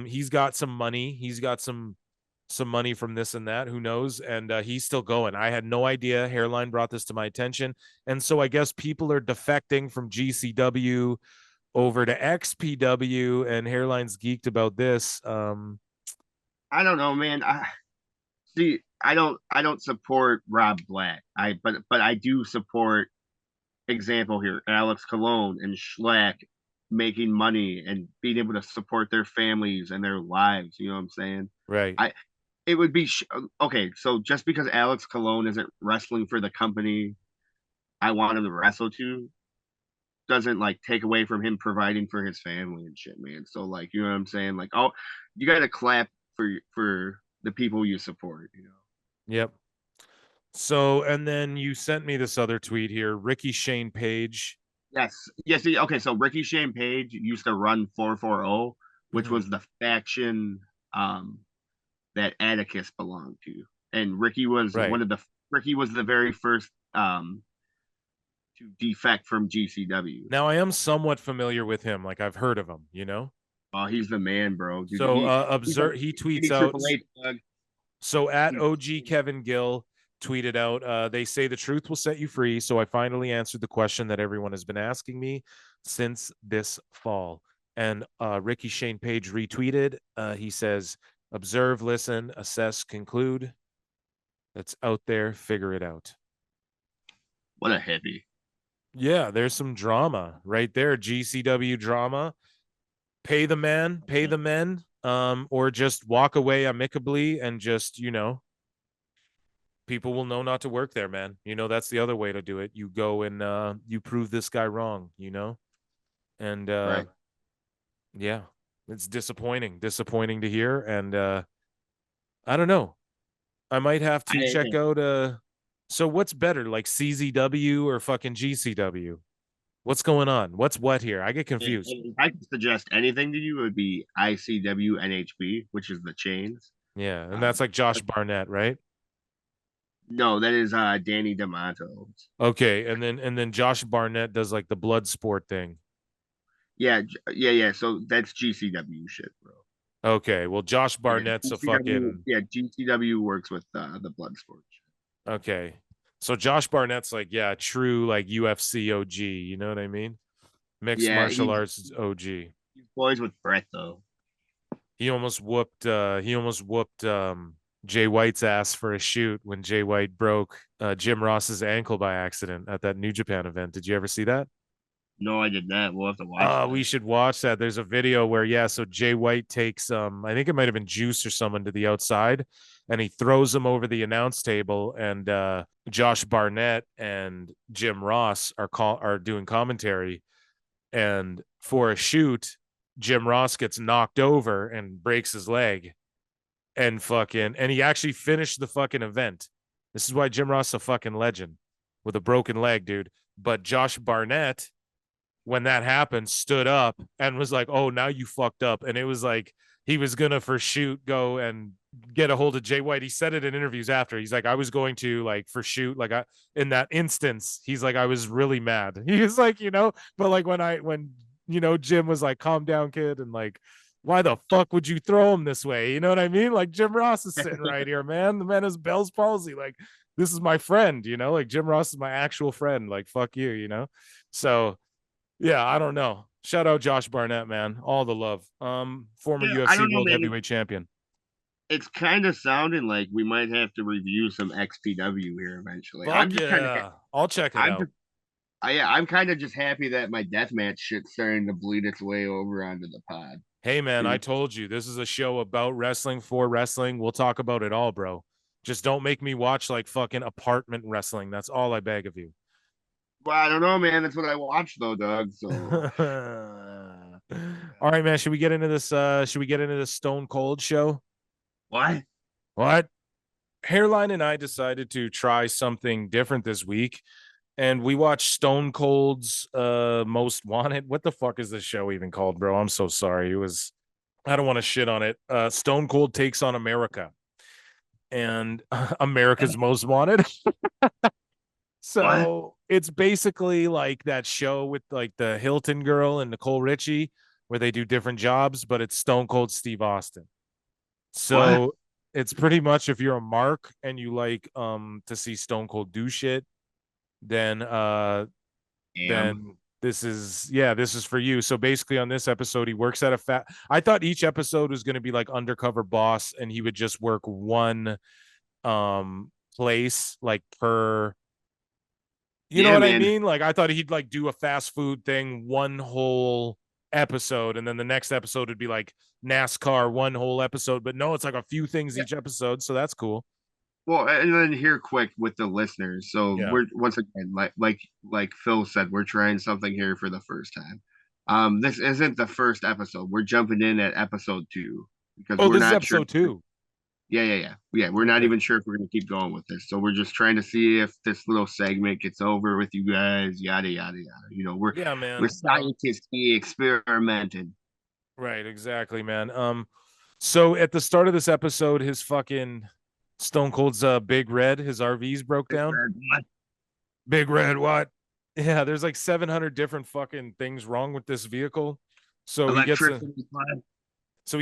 he's got some money. He's got some money from this and that, who knows, and he's still going. I had no idea. Hairline brought this to my attention, and so I guess people are defecting from GCW over to XPW, and Hairline's geeked about this. I don't know, man. I don't support Rob Black. But I do support, example here, Alex Colon and Schlack making money and being able to support their families and their lives. You know what I'm saying? Right. I it would be okay. So just because Alex Colon isn't wrestling for the company I want him to wrestle to, doesn't like take away from him providing for his family and shit, man. So like, you know what I'm saying? Like, oh, you got to clap for the people you support. Yep. So, and then you sent me this other tweet here. Ricky Shane Page. Yes. Yes. Okay. So Ricky Shane Page used to run 440, which Mhm. was the faction that Atticus belonged to. And Right. Ricky was the very first to defect from GCW. Now I am somewhat familiar with him. Like I've heard of him, you know? Oh, he's the man, bro. Dude, So he's a observe he tweets mini out. Triple H plug. So at He's OG Kevin Gill tweeted out, they say the truth will set you free. So I finally answered the question that everyone has been asking me since this fall. And Ricky Shane Page retweeted. He says, observe, listen, assess, conclude. That's out there. Figure it out. what a heavy. Yeah, there's some drama right there. GCW drama. Pay the man, pay the men, or just walk away amicably and just, people will know not to work there, man. That's the other way to do it. You go and you prove this guy wrong, and Right. yeah, it's disappointing to hear. And I don't know, I might have to check out so what's better, like CZW or fucking GCW? What's going on? What's what here? I get confused. If I could suggest anything to you, it would be ICW NHB, which is the chains. Yeah, and Um, that's like Josh Barnett, right? no, that is Danny D'Amato. Okay, and then Josh Barnett does like the blood sport thing. Yeah, yeah. So that's GCW shit, bro. Okay, well Josh Yeah, Barnett's a GCW. fucking Yeah, GCW works with the blood sport shit. okay. So Josh Barnett's like, yeah, true like UFC OG, you know what I mean? Mixed Yeah, martial arts OG. he's boys with Brett though. He almost whooped Jay White's ass for a shoot when Jay White broke Jim Ross's ankle by accident at that New Japan event. Did you ever see that? No, I did not. We'll have to watch We that. should watch that. There's a video where, yeah, so Jay White takes I think it might have been Juice or someone to the outside, and he throws him over the announce table, and Josh Barnett and Jim Ross are doing commentary, and for a shoot, Jim Ross gets knocked over and breaks his leg. and he actually finished the fucking event. This is why Jim Ross is a fucking legend with a broken leg, dude. But Josh Barnett, when that happened, stood up and was like, "Oh, now you fucked up." And it was like he was gonna for shoot go and get a hold of Jay White. He said it in interviews after. He's like, I was going to like for shoot, like in that instance, he's like, I was really mad. He was like, but like when Jim was like, calm down, kid, and like, why the fuck would you throw him this way? You know what I mean? Like Jim Ross is sitting right here, man. The man has Bell's palsy. Like, this is my friend, like Jim Ross is my actual friend. Like, fuck you, So yeah, I don't know. Shout out Josh Barnett, man. All the love. Former Yeah, I UFC don't know, World man. Heavyweight Champion. It's kind of sounding like we might have to review some XPW here eventually. Fuck I'm just I'll check it out. I'm kind of just happy that my deathmatch shit's starting to bleed its way over onto the pod. Hey, man, I told you this is a show about wrestling for wrestling. We'll talk about it all, bro. Just don't make me watch like fucking apartment wrestling. That's all I beg of you. Well, I don't know, man. That's what I watch, though, Doug. So, all right, man. Should we get into this? Should we get into this Stone Cold show? What? Hairline and I decided to try something different this week, and we watched Stone Cold's Most Wanted. What the fuck is this show even called, bro? I'm so sorry. I don't want to shit on it. Stone Cold Takes on America, and America's Most Wanted. So it's basically like that show with like the Hilton girl and Nicole Richie, where they do different jobs, but it's Stone Cold Steve Austin. So it's pretty much, if you're a mark and you like to see Stone Cold do shit, then this is for you. So basically on this episode, he works at I thought each episode was going to be like Undercover Boss, and he would just work one place like per, you know what I mean? Like I thought he'd like do a fast food thing one whole episode, and then the next episode would be like NASCAR one whole episode. But no, it's like a few things each episode, so that's cool. Well, and then here quick with the listeners. So we're once again, like Phil said, we're trying something here for the first time. This isn't the first episode. We're jumping in at episode 2 because we're this not is episode sure. 2. Yeah. We're not even sure if we're gonna keep going with this. So we're just trying to see if this little segment gets over with you guys. Yada yada yada. We're scientists experimenting. Right, exactly, man. So at the start of this episode, his fucking Stone Cold's Big Red, his RVs broke down. Big Red, what? Yeah, there's like 700 different fucking things wrong with this vehicle. So he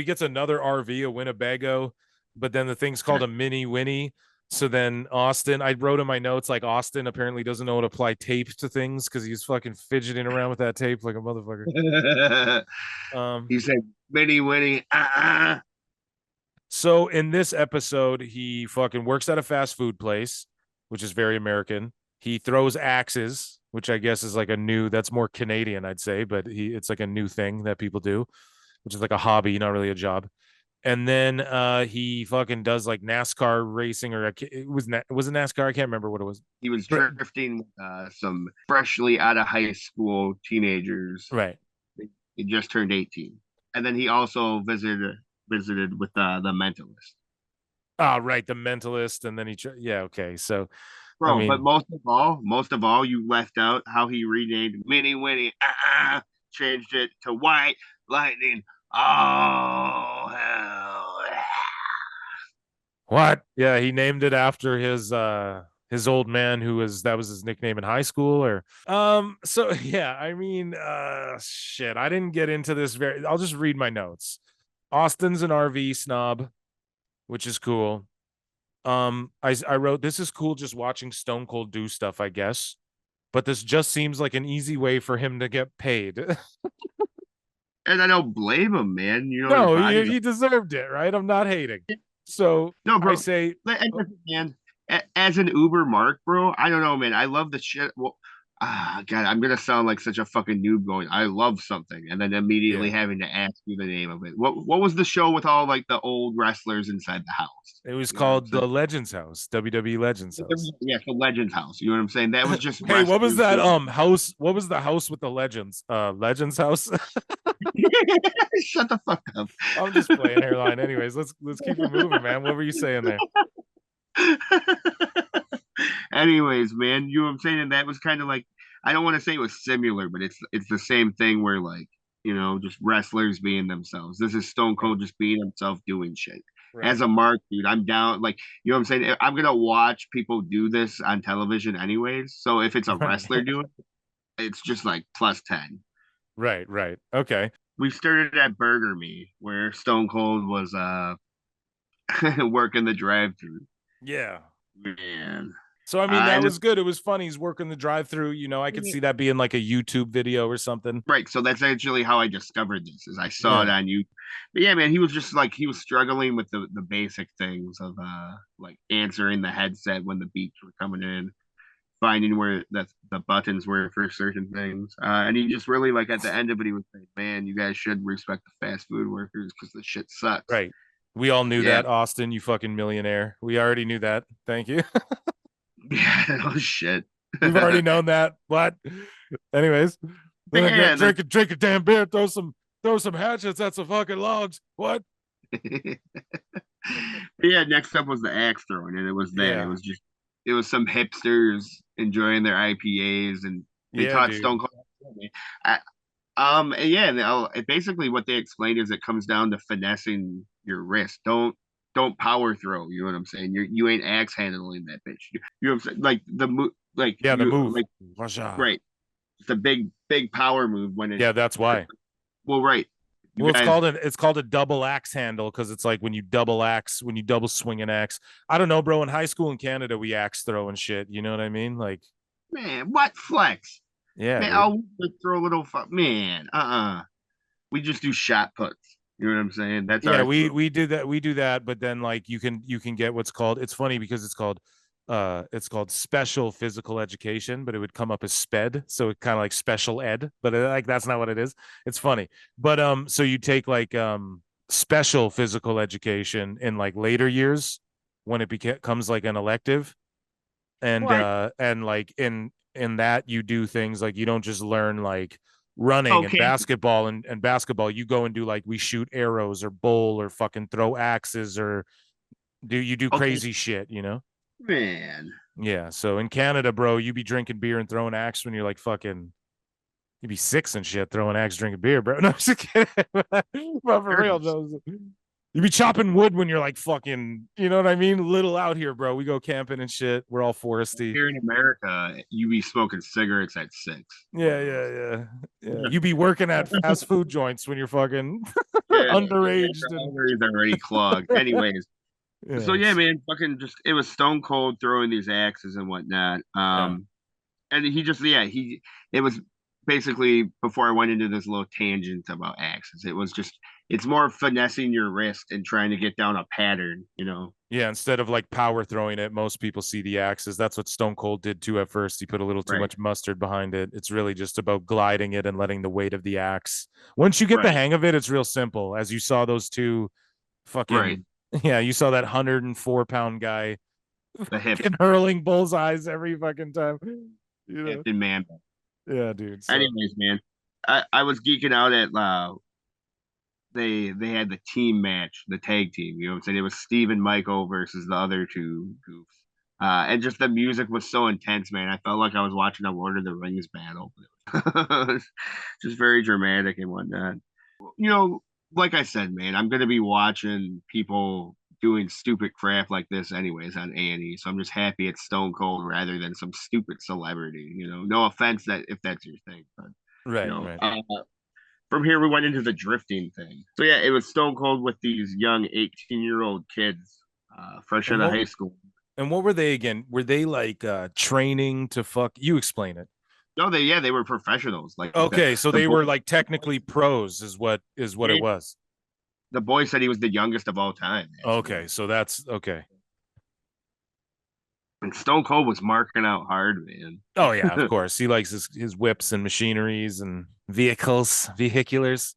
gets another RV, a Winnebago, but then the thing's called a Mini Winnie. So then Austin, I wrote in my notes like Austin apparently doesn't know how to apply tape to things because he's fucking fidgeting around with that tape like a motherfucker. He said Mini Winnie. So in this episode, he fucking works at a fast food place, which is very American. He throws axes, which I guess is like that's more Canadian, I'd say, but it's like a new thing that people do, which is like a hobby, not really a job. And then he fucking does like NASCAR racing, or was it NASCAR? I can't remember what it was. He was drifting with some freshly out of high school teenagers. Right. He just turned 18. And then he also visited with the Mentalist. Oh, right, the Mentalist, and then okay. So, bro, but most of all, you left out how he renamed Mini Winnie, changed it to White Lightning. Oh hell! What? Yeah, he named it after his old man that was his nickname in high school, or So yeah, I mean, shit. I didn't get into this I'll just read my notes. Austin's an RV snob, which is cool. I wrote, this is cool just watching Stone Cold do stuff, I guess. But this just seems like an easy way for him to get paid. And I don't blame him, man. He deserved it, right? I'm not hating. So no, bro. I say, man, as an Uber mark, bro, I don't know, man. I love the shit. Well, God, I'm gonna sound like such a fucking noob going, I love something, and then immediately having to ask you the name of it. What was the show with all like the old wrestlers inside the house? It was called the Legends House, WWE Legends House. Yeah, the Legends House. You know what I'm saying? That was just hey, what was that house? What was the house with the legends? Legends House. Shut the fuck up. I'm just playing, Hairline. Anyways, let's keep it moving, man. What were you saying there? Anyways, man, you know what I'm saying? And that was kind of like, I don't want to say it was similar, but it's the same thing where like, just wrestlers being themselves. This is Stone Cold just being himself doing shit. Right. As a mark, dude, I'm down. Like, you know what I'm saying? I'm gonna watch people do this on television anyways. So if it's a wrestler doing it, it's just like +10. Right. Okay. We started at Burger Me where Stone Cold was working the drive-through. Yeah. Man. So I mean that was good. It was funny. He's working the drive-through. I could see that being like a YouTube video or something. Right. So that's actually how I discovered this. Is I saw it on YouTube. But yeah, man, he was just like he was struggling with the basic things of like answering the headset when the beeps were coming in, finding where the buttons were for certain things. And he just really like at the end of it, he was saying, "Man, you guys should respect the fast food workers because the shit sucks." Right. We all knew that, Austin, you fucking millionaire. We already knew that. Thank you. Yeah, oh shit. We've already known that. What? Anyways, Yeah, drink a damn beer, throw some hatchets at some fucking logs. What? Yeah, next up was the axe throwing, and it was that. Yeah. It was some hipsters enjoying their IPAs, and they taught Stone Cold. Basically what they explained is it comes down to finessing your wrist. Don't power throw. You know what I'm saying? You ain't axe handling that bitch. You know what I'm saying? Like the move, like the move, like, right? It's a big power move when it's that's why. Well, right. It's called a double axe handle because it's like when you double swing an axe. I don't know, bro. In high school in Canada, we axe throw and shit. You know what I mean? Like, man, what flex? Yeah, man, I'll throw a little man. We just do shot puts. You know what I'm saying? That's we do that. We do that, but then like you can get what's called. It's funny because it's called special physical education, but it would come up as sped, so it kind of like special ed, but like that's not what it is. It's funny, but so you take like special physical education in like later years when it becomes like an elective, and like in that you do things like you don't just learn like running and basketball and basketball. You go and do like we shoot arrows or bowl or fucking throw axes or do crazy shit, Man. Yeah. So in Canada, bro, you be drinking beer and throwing axe when you're like fucking, you'd be 6 and shit throwing axe, drinking beer, bro. No, I'm just kidding. But for real, though. You be chopping wood when you're like fucking, you know what I mean? Little out here, bro. We go camping and shit. We're all foresty. Here in America, you be smoking cigarettes at 6. Yeah. You be working at fast food joints when you're fucking underage. They're already clogged. Anyways. Yeah. So yeah, man, fucking it was Stone Cold throwing these axes and whatnot. And he just it was basically before I went into this little tangent about axes. It's more finessing your wrist and trying to get down a pattern, Yeah, instead of like power throwing it, most people see the axes. That's what Stone Cold did too at first. He put a little too much mustard behind it. It's really just about gliding it and letting the weight of the axe. Once you get the hang of it, it's real simple. As you saw those two fucking yeah, you saw that 104-pound guy hurling bullseyes every fucking time. Man. Yeah, dude. So. Anyways, man, I was geeking out at they had the team match, the tag team. You know what I'm saying? It was Steve and Michael versus the other two goofs. And just the music was so intense, man. I felt like I was watching a Lord of the Rings battle. Just very dramatic and whatnot. Like I said, man, I'm gonna be watching people doing stupid crap like this anyways on A&E. So I'm just happy it's Stone Cold rather than some stupid celebrity. No offense if that's your thing, but right. From here we went into the drifting thing. So yeah, it was Stone Cold with these young 18-year-old kids, fresh out of high school. And what were they again? Were they like training to fuck? You explain it. No, they were professionals. Like so they were like technically pros, is what it was. The boy said he was the youngest of all time. Actually. Okay, so that's okay. And Stone Cold was marking out hard, man. Oh yeah, of course. He likes his whips and machineries and vehiculars.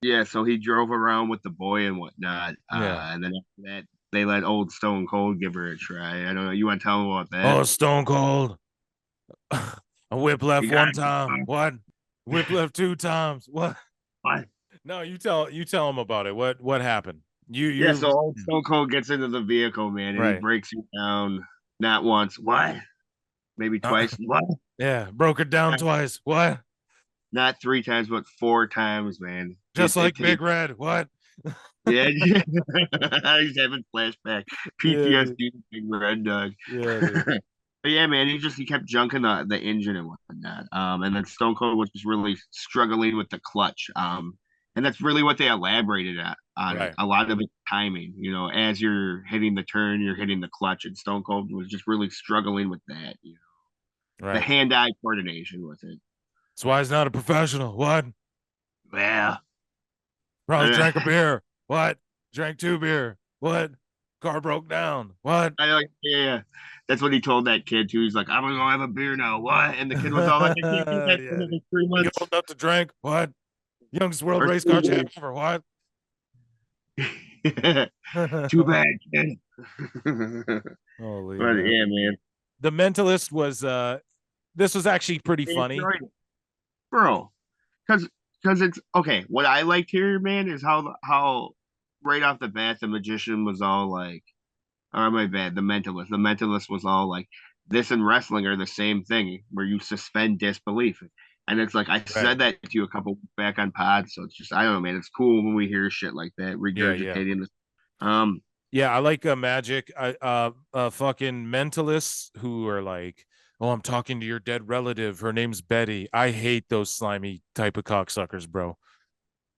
Yeah, so he drove around with the boy and whatnot. And then after that, they let old Stone Cold give her a try. I don't know. You want to tell me about that? Oh, Stone Cold. A whip left one time. What? Whip left 2 times. What? No, you tell him about it. What happened? Yeah, You so old Stone Cold gets into the vehicle, man, and he right. breaks it down not once, what? Maybe twice, what? Yeah, broke it down Not, twice. What? not three times, but four times, man. Just like Big Red. What? Yeah, he's having flashback, Yeah, dude. PTSD, Big Red Dog. Yeah, dude. But yeah, man, he kept junking the engine and whatnot. And then Stone Cold was just really struggling with the clutch. And that's really what they elaborated on it. Right. A lot of it timing, as you're hitting the turn, you're hitting the clutch, and Stone Cold was just really struggling with that. The Right. hand-eye coordination with it. That's why he's not a professional. What? Well, Probably I, drank a beer. What? Drank 2 beer. What? Car broke down. What? I like, yeah, that's what he told that kid too. He's like, I'm gonna go have a beer now. What? And the kid was all like, I can't do that for Yeah, another dude. 3 You months old enough to drink? What? Youngest world or race car 3 champ ever. What? years. Too bad, kid. Holy But man. yeah, man. The Mentalist was this was actually pretty funny. Enjoyed it. Bro, because it's okay. What I liked here, man, is how right off the bat the magician was all like, "Oh my bad." The mentalist was all like, "This and wrestling are the same thing, where you suspend disbelief." And it's like I Right. said that to you a couple weeks back on pod, so it's just I don't know, man. It's cool when we hear shit like that Yeah, yeah. regurgitating this. Um, Yeah, I like Magic. Fucking mentalists who are like, "Oh, I'm talking to your dead relative. Her name's Betty." I hate those slimy type of cocksuckers, bro.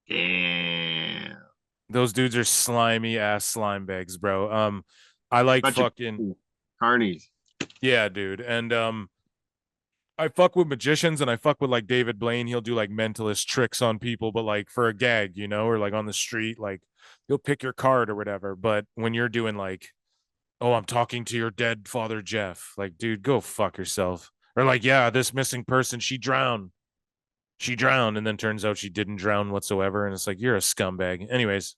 damn, Those dudes are slimy ass slime bags, bro. I like bunch of fucking carnies. yeah, dude. And I fuck with magicians and I fuck with like David Blaine. He'll do like mentalist tricks on people, but like for a gag, or like on the street, like he'll pick your card or whatever. But when you're doing like, "Oh, I'm talking to your dead father, Jeff," like, dude, go fuck yourself. Or like, "Yeah, this missing person, she drowned. She drowned." And then turns out she didn't drown whatsoever. And it's like, you're a scumbag. Anyways,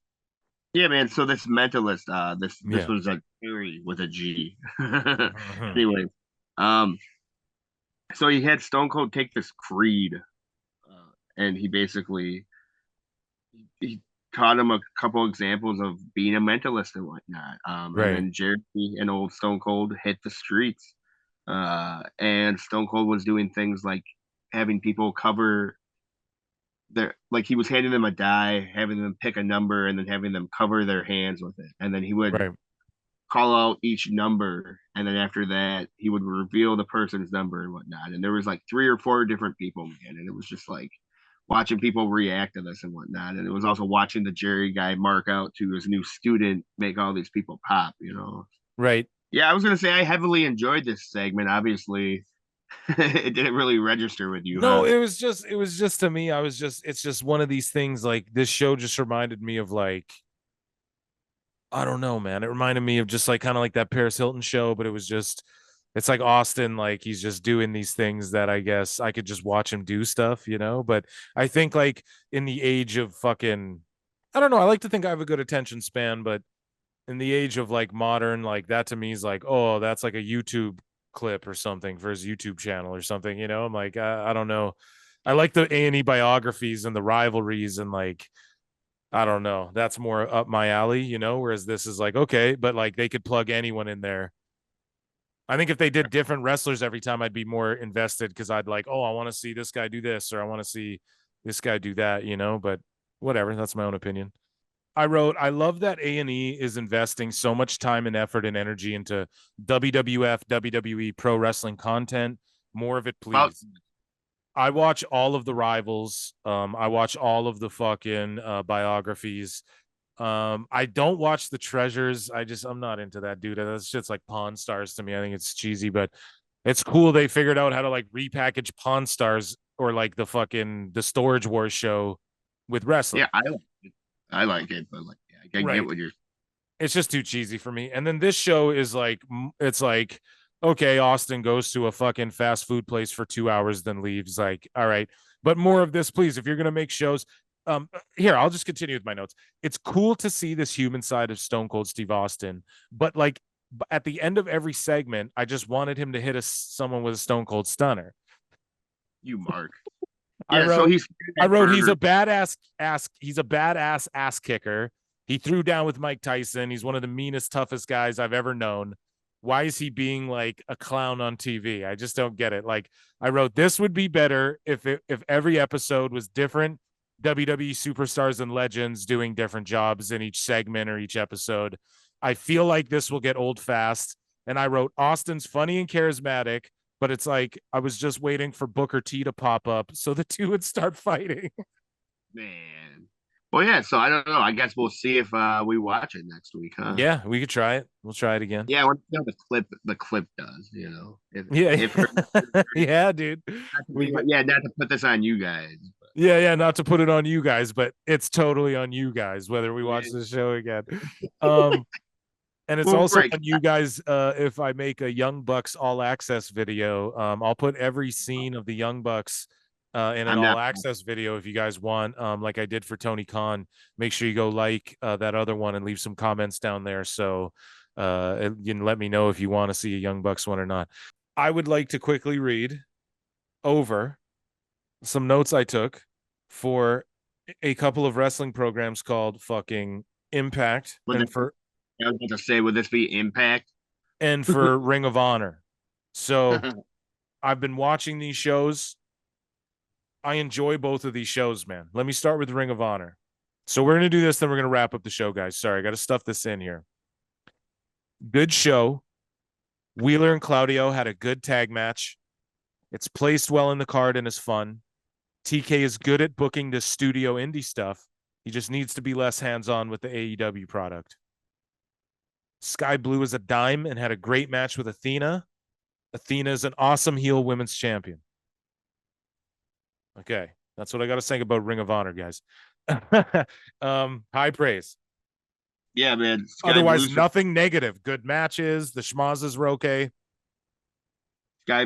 Yeah, man. So this mentalist, this yeah. was a theory with a G. Mhm. Anyway, um, so he had Stone Cold take this creed, and he basically he taught him a couple examples of being a mentalist and whatnot. And Right, then Jerry and old Stone Cold hit the streets, and Stone Cold was doing things like having people cover like he was handing them a die, having them pick a number, and then having them cover their hands with it, and then he would right. call out each number, and then after that he would reveal the person's number and whatnot. And there was like 3 or 4 different people, man, and it was just like watching people react to this and whatnot. And it was also watching the Jerry guy mark out to his new student make all these people pop. Right. Yeah, I was gonna say I heavily enjoyed this segment. Obviously, it didn't really register with you, No, huh? it was just to me, it's just one of these things. Like, this show just reminded me of like, I don't know, man. It reminded me of just like kind of like that Paris Hilton show, but it's like Austin, like he's just doing these things that I guess I could just watch him do stuff. But I think like in the age of fucking, I don't know. I like to think I have a good attention span, but in the age of like modern, like that to me is like, oh, that's like a YouTube clip or something for his YouTube channel or something. I'm like, I don't know. I like the A&E biographies and the rivalries and like, I don't know. That's more up my alley. Whereas this is like, okay, but like they could plug anyone in there. I think if they did different wrestlers every time, I'd be more invested because I'd like, oh, I want to see this guy do this or I want to see this guy do that. But whatever. That's my own opinion. I wrote, I love that A&E is investing so much time and effort and energy into WWF, WWE pro wrestling content. More of it, Well, please. I watch all of the rivals. I watch all of the fucking biographies. I don't watch the treasures. I'm not into that, dude. That's just like Pawn Stars to me. I think it's cheesy, but it's cool they figured out how to like repackage Pawn Stars or like the Storage Wars show with wrestling. yeah, I like it, but like, yeah, I get Right. what you're. It's just too cheesy for me. And then this show is like, it's like, okay, Austin goes to a fucking fast food place for 2 hours, then leaves. Like, all right, but more of this, please. If you're gonna make shows, here I'll just continue with my notes. It's cool to see this human side of Stone Cold Steve Austin, but like at the end of every segment, I just wanted him to hit someone with a Stone Cold Stunner. You Mark. I Yeah, so wrote, he's I that wrote, he's burner. a badass ass. He's a badass ass kicker. He threw down with Mike Tyson. He's one of the meanest, toughest guys I've ever known. Why is he being like a clown on TV? I just don't get it. Like I wrote, this would be better if every episode was different WWE superstars and legends doing different jobs in each segment or each episode. I feel like this will get old fast. And I wrote, Austin's funny and charismatic, but it's like I was just waiting for Booker T to pop up so the two would start fighting. Man. Well, yeah, so I don't know. I guess we'll see if we watch it next week, huh? Yeah, we could try it. We'll try it again. Yeah, let's see how the clip does, you know. If Yeah. Yeah, dude. yeah, not to put this on you guys. But. Yeah, not to put it on you guys, but it's totally on you guys whether we watch the show again. And it's Well, also right. on you guys if I make a Young Bucks all access video. I'll put every scene of the Young Bucks in an all access video if you guys want, like I did for Tony Khan. Make sure you go like that other one and leave some comments down there so you can let me know if you want to see a Young Bucks one or not. I would like to quickly read over some notes I took for a couple of wrestling programs called fucking Impact I was going to say, would this be Impact? And for Ring of Honor. So I've been watching these shows. I enjoy both of these shows, man. Let me start with Ring of Honor. So we're going to do this, then we're going to wrap up the show, guys. Sorry, I got to stuff this in here. Good show. Wheeler and Claudio had a good tag match. It's placed well in the card and is fun. TK is good at booking the studio indie stuff. He just needs to be less hands-on with the AEW product. Sky Blue is a dime and had a great match with Athena. Athena is an awesome heel women's champion. Okay, that's what I got to say about Ring of Honor, guys. High praise. Yeah, man. Otherwise, nothing negative. Good matches. The schmozzes were okay. Sky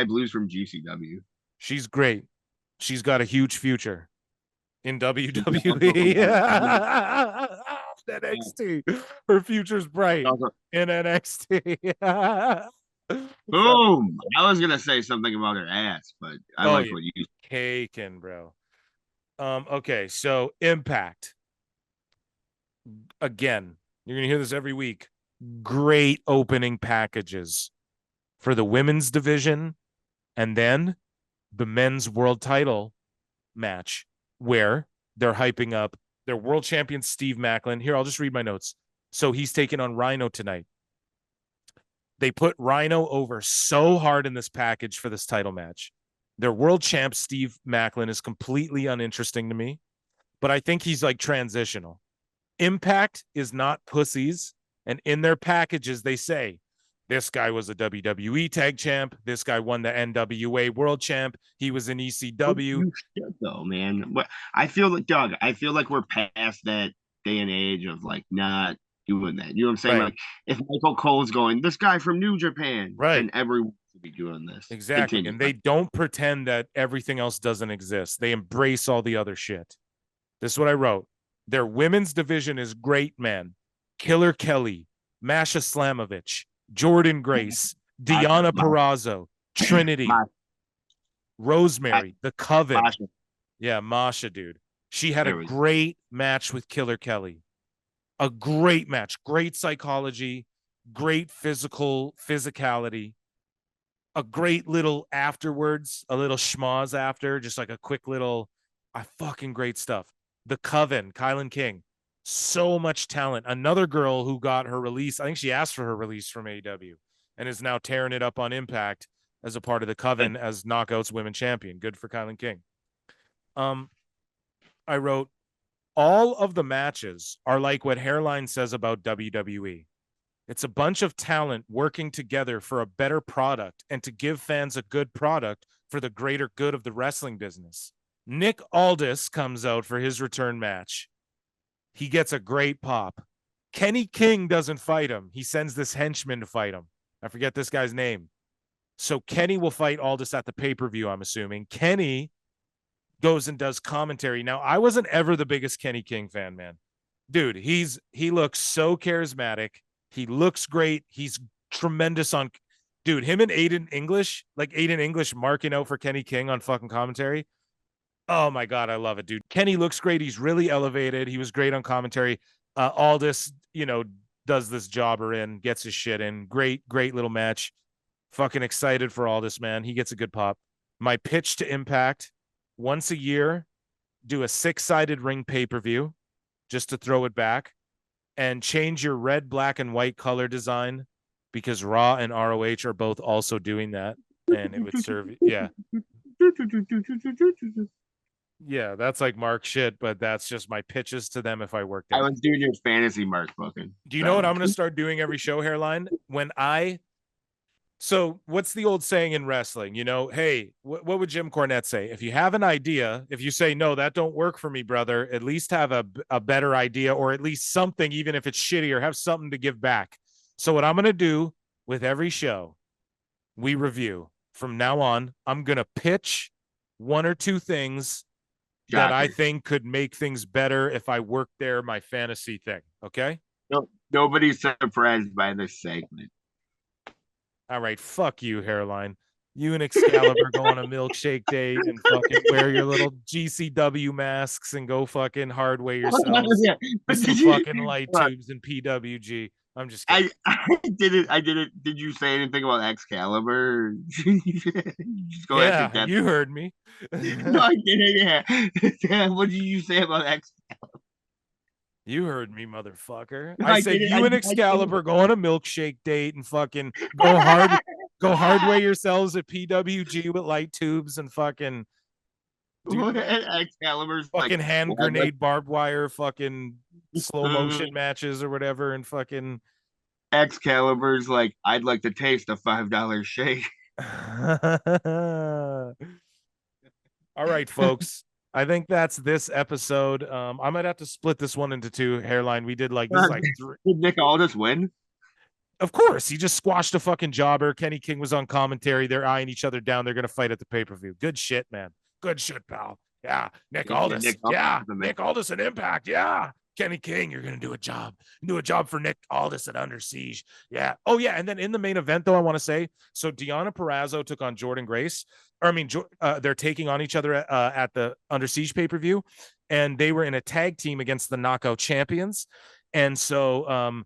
Blue's from GCW. She's great. She's got a huge future in WWE. NXT. Her future's bright in NXT. Boom. I was gonna say something about her ass, but I like what you caking, bro. Okay, so Impact. Again, you're gonna hear this every week. Great opening packages for the women's division and then the men's world title match where they're hyping up their world champion Steve Macklin. Here, I'll just read my notes. So he's taking on Rhino tonight. They put Rhino over so hard in this package for this title match. Their world champ, Steve Macklin, is completely uninteresting to me, but I think he's like transitional. Impact is not pussies, and in their packages, they say, this guy was a WWE tag champ. This guy won the NWA world champ. He was in ECW. Though, man. But I feel like, Doug, we're past that day and age of like not doing that. You know what I'm saying? Right. Like if Michael Cole's going, this guy from New Japan, right? And everyone should be doing this. Exactly. Continue. And they don't pretend that everything else doesn't exist. They embrace all the other shit. This is what I wrote. Their women's division is great, man. Killer Kelly, Masha Slamovich, Jordan Grace, Deonna Purrazzo, Trinity, Rosemary, The Coven. Yeah, Masha, dude. She had a great match with Killer Kelly. A great match. Great psychology. Great physicality. A great little afterwards, a little schmoz after, just like a quick little, fucking great stuff. The Coven, Kylan King. So much talent. Another girl who got her release. I think she asked for her release from AEW and is now tearing it up on Impact as a part of the Coven as Knockouts Women Champion. Good for Kylan King. I wrote, all of the matches are like what Hairline says about WWE. It's a bunch of talent working together for a better product and to give fans a good product for the greater good of the wrestling business. Nick Aldis comes out for his return match. He gets a great pop. Kenny King doesn't fight him. He sends this henchman to fight him. I forget this guy's name. So Kenny will fight Aldis at the pay-per-view, I'm assuming. Kenny goes and does commentary. Now, I wasn't ever the biggest Kenny King fan, man. Dude, he looks so charismatic. He looks great. He's tremendous on... Dude, him and Aiden English marking out for Kenny King on fucking commentary. Oh my God, I love it, dude. Kenny looks great. He's really elevated. He was great on commentary. Aldis, does this jobber in, gets his shit in. Great little match. Fucking excited for Aldis, man. He gets a good pop. My pitch to Impact: once a year, do a 6-sided ring pay-per-view just to throw it back, and change your red, black, and white color design because Raw and ROH are both also doing that. And it would serve, yeah. Yeah, that's like Mark shit, but that's just my pitches to them if I worked I out. was doing your fantasy Mark booking. Do you know what I'm going to start doing every show, Hairline? So what's the old saying in wrestling? Hey, what would Jim Cornette say? If you have an idea, if you say, no, that don't work for me, brother, at least have a better idea, or at least something, even if it's shitty, or have something to give back. So what I'm going to do with every show we review from now on, I'm going to pitch one or two things that I think could make things better if I worked there, my fantasy thing. Okay. No, nobody's surprised by this segment. All right, fuck you, Hairline. You and Excalibur go on a milkshake date and fucking wear your little GCW masks and go fucking hard way yourselves with some fucking light tubes and PWG. I'm just kidding. I didn't. Did you say anything about Excalibur? Just go ahead and you heard me. No, I didn't. Yeah. What did you say about Excalibur? You heard me, motherfucker. I said you and Excalibur go on a milkshake date and fucking go hard way yourselves at PWG with light tubes and fucking Excalibur's fucking hand grenade, barbed wire, fucking slow motion matches or whatever, and fucking Excalibur's like, I'd like to taste a $5 shake. All right, folks. I think that's this episode. I might have to split this one into two. Hairline. We did like this, like three. Did Nick Aldis win? Of course, he just squashed a fucking jobber. Kenny King was on commentary. They're eyeing each other down. They're gonna fight at the pay-per-view. Good shit, man. Good shit, pal. Yeah, Nick Aldis. Nick Aldis and Impact. Yeah, Kenny King. You're gonna do a job. Do a job for Nick Aldis at Under Siege. Yeah. Oh yeah, and then in the main event, though, I want to say, so Deonna Purrazzo took on Jordan Grace. They're taking on each other at the Under Siege pay-per-view, and they were in a tag team against the Knockout Champions, and so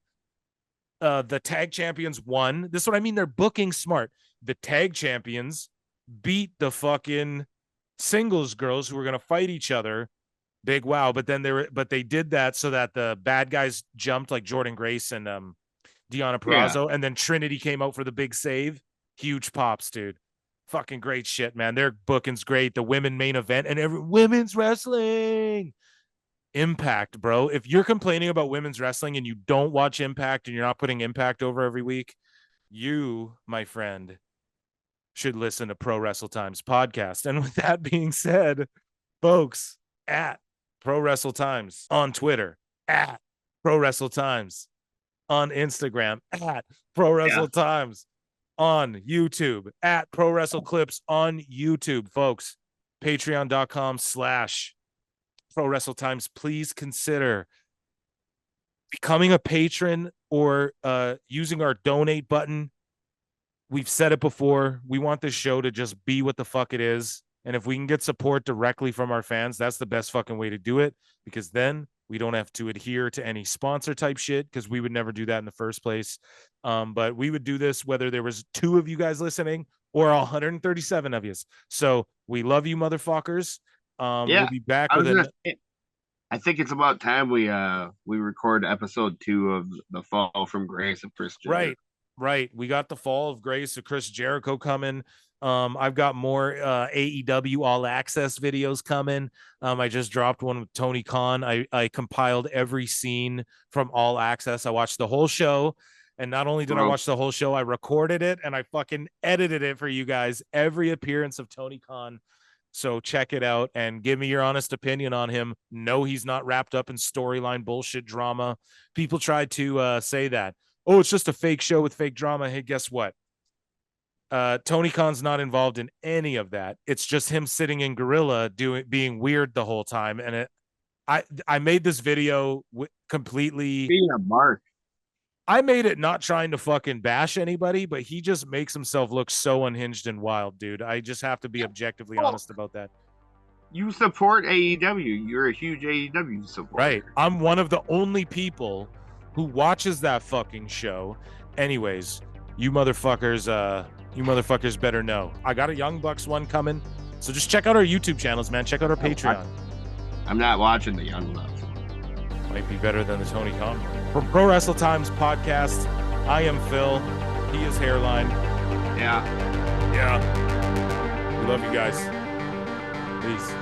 the tag champions won. This is what I mean. They're booking smart. The tag champions beat the fucking singles girls who were going to fight each other. Big wow. But they did that so that the bad guys jumped, like Jordan Grace and Deonna Purrazzo, and then Trinity came out for the big save. Huge pops, dude. Fucking great shit, man. Their booking's great. The women main event and women's wrestling. Impact, bro. If you're complaining about women's wrestling and you don't watch Impact and you're not putting Impact over every week, you, my friend, should listen to Pro Wrestle Times podcast. And with that being said, folks, at Pro Wrestle Times on Twitter, at Pro Wrestle Times on Instagram, at Pro Wrestle Times on YouTube, at Pro Wrestle Clips on YouTube, folks. Patreon.com/Pro Wrestle Times. Please consider becoming a patron or using our donate button. We've said it before. We want this show to just be what the fuck it is. And if we can get support directly from our fans, that's the best fucking way to do it, because then we don't have to adhere to any sponsor type shit, because we would never do that in the first place. But we would do this whether there was 2 of you guys listening or 137 of you. So we love you, motherfuckers. We'll be back with it. I think it's about time we record episode 2 of the Fall from Grace of Chris Jericho. Right. We got the Fall of Grace of Chris Jericho coming. I've got more AEW All Access videos coming. I just dropped one with Tony Khan. I compiled every scene from All Access. I watched the whole show. And not only did I watch the whole show, I recorded it and I fucking edited it for you guys. Every appearance of Tony Khan. So check it out and give me your honest opinion on him. No, he's not wrapped up in storyline bullshit drama. People tried to say that. Oh, it's just a fake show with fake drama. Hey, guess what? Tony Khan's not involved in any of that. It's just him sitting in Gorilla being weird the whole time. And I made this video completely being a mark. I made it not trying to fucking bash anybody, but he just makes himself look so unhinged and wild, dude. I just have to be objectively honest about that. You support AEW. You're a huge AEW supporter. Right. I'm one of the only people who watches that fucking show. Anyways, you motherfuckers better know. I got a Young Bucks one coming. So just check out our YouTube channels, man. Check out our Patreon. I'm not watching the Young Bucks. Might be better than the Tony Khan one. From Pro Wrestle Times Podcast, I am Phil. He is Hairline. Yeah. We love you guys. Peace.